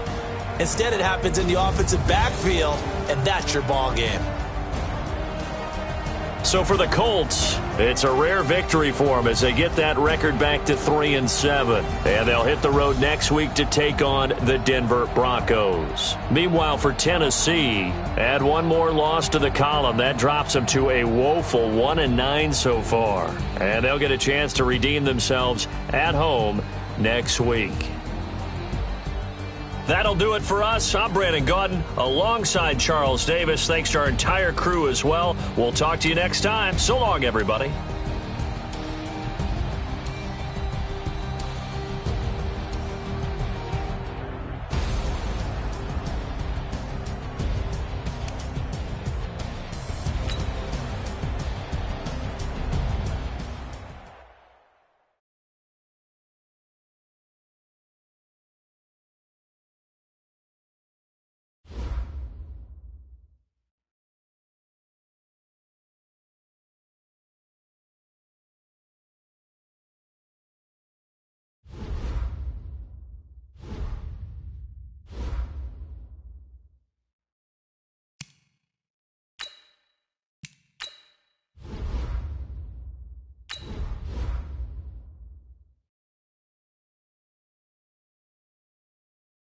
Speaker 2: Instead, it happens in the offensive backfield, and that's your ball game.
Speaker 1: So for the Colts, it's a rare victory for them as they get that record back to 3-7. And they'll hit the road next week to take on the Denver Broncos. Meanwhile, for Tennessee, add one more loss to the column. That drops them to a woeful 1-9 so far. And they'll get a chance to redeem themselves at home next week. That'll do it for us. I'm Brandon Gaudin alongside Charles Davis. Thanks to our entire crew as well. We'll talk to you next time. So long, everybody.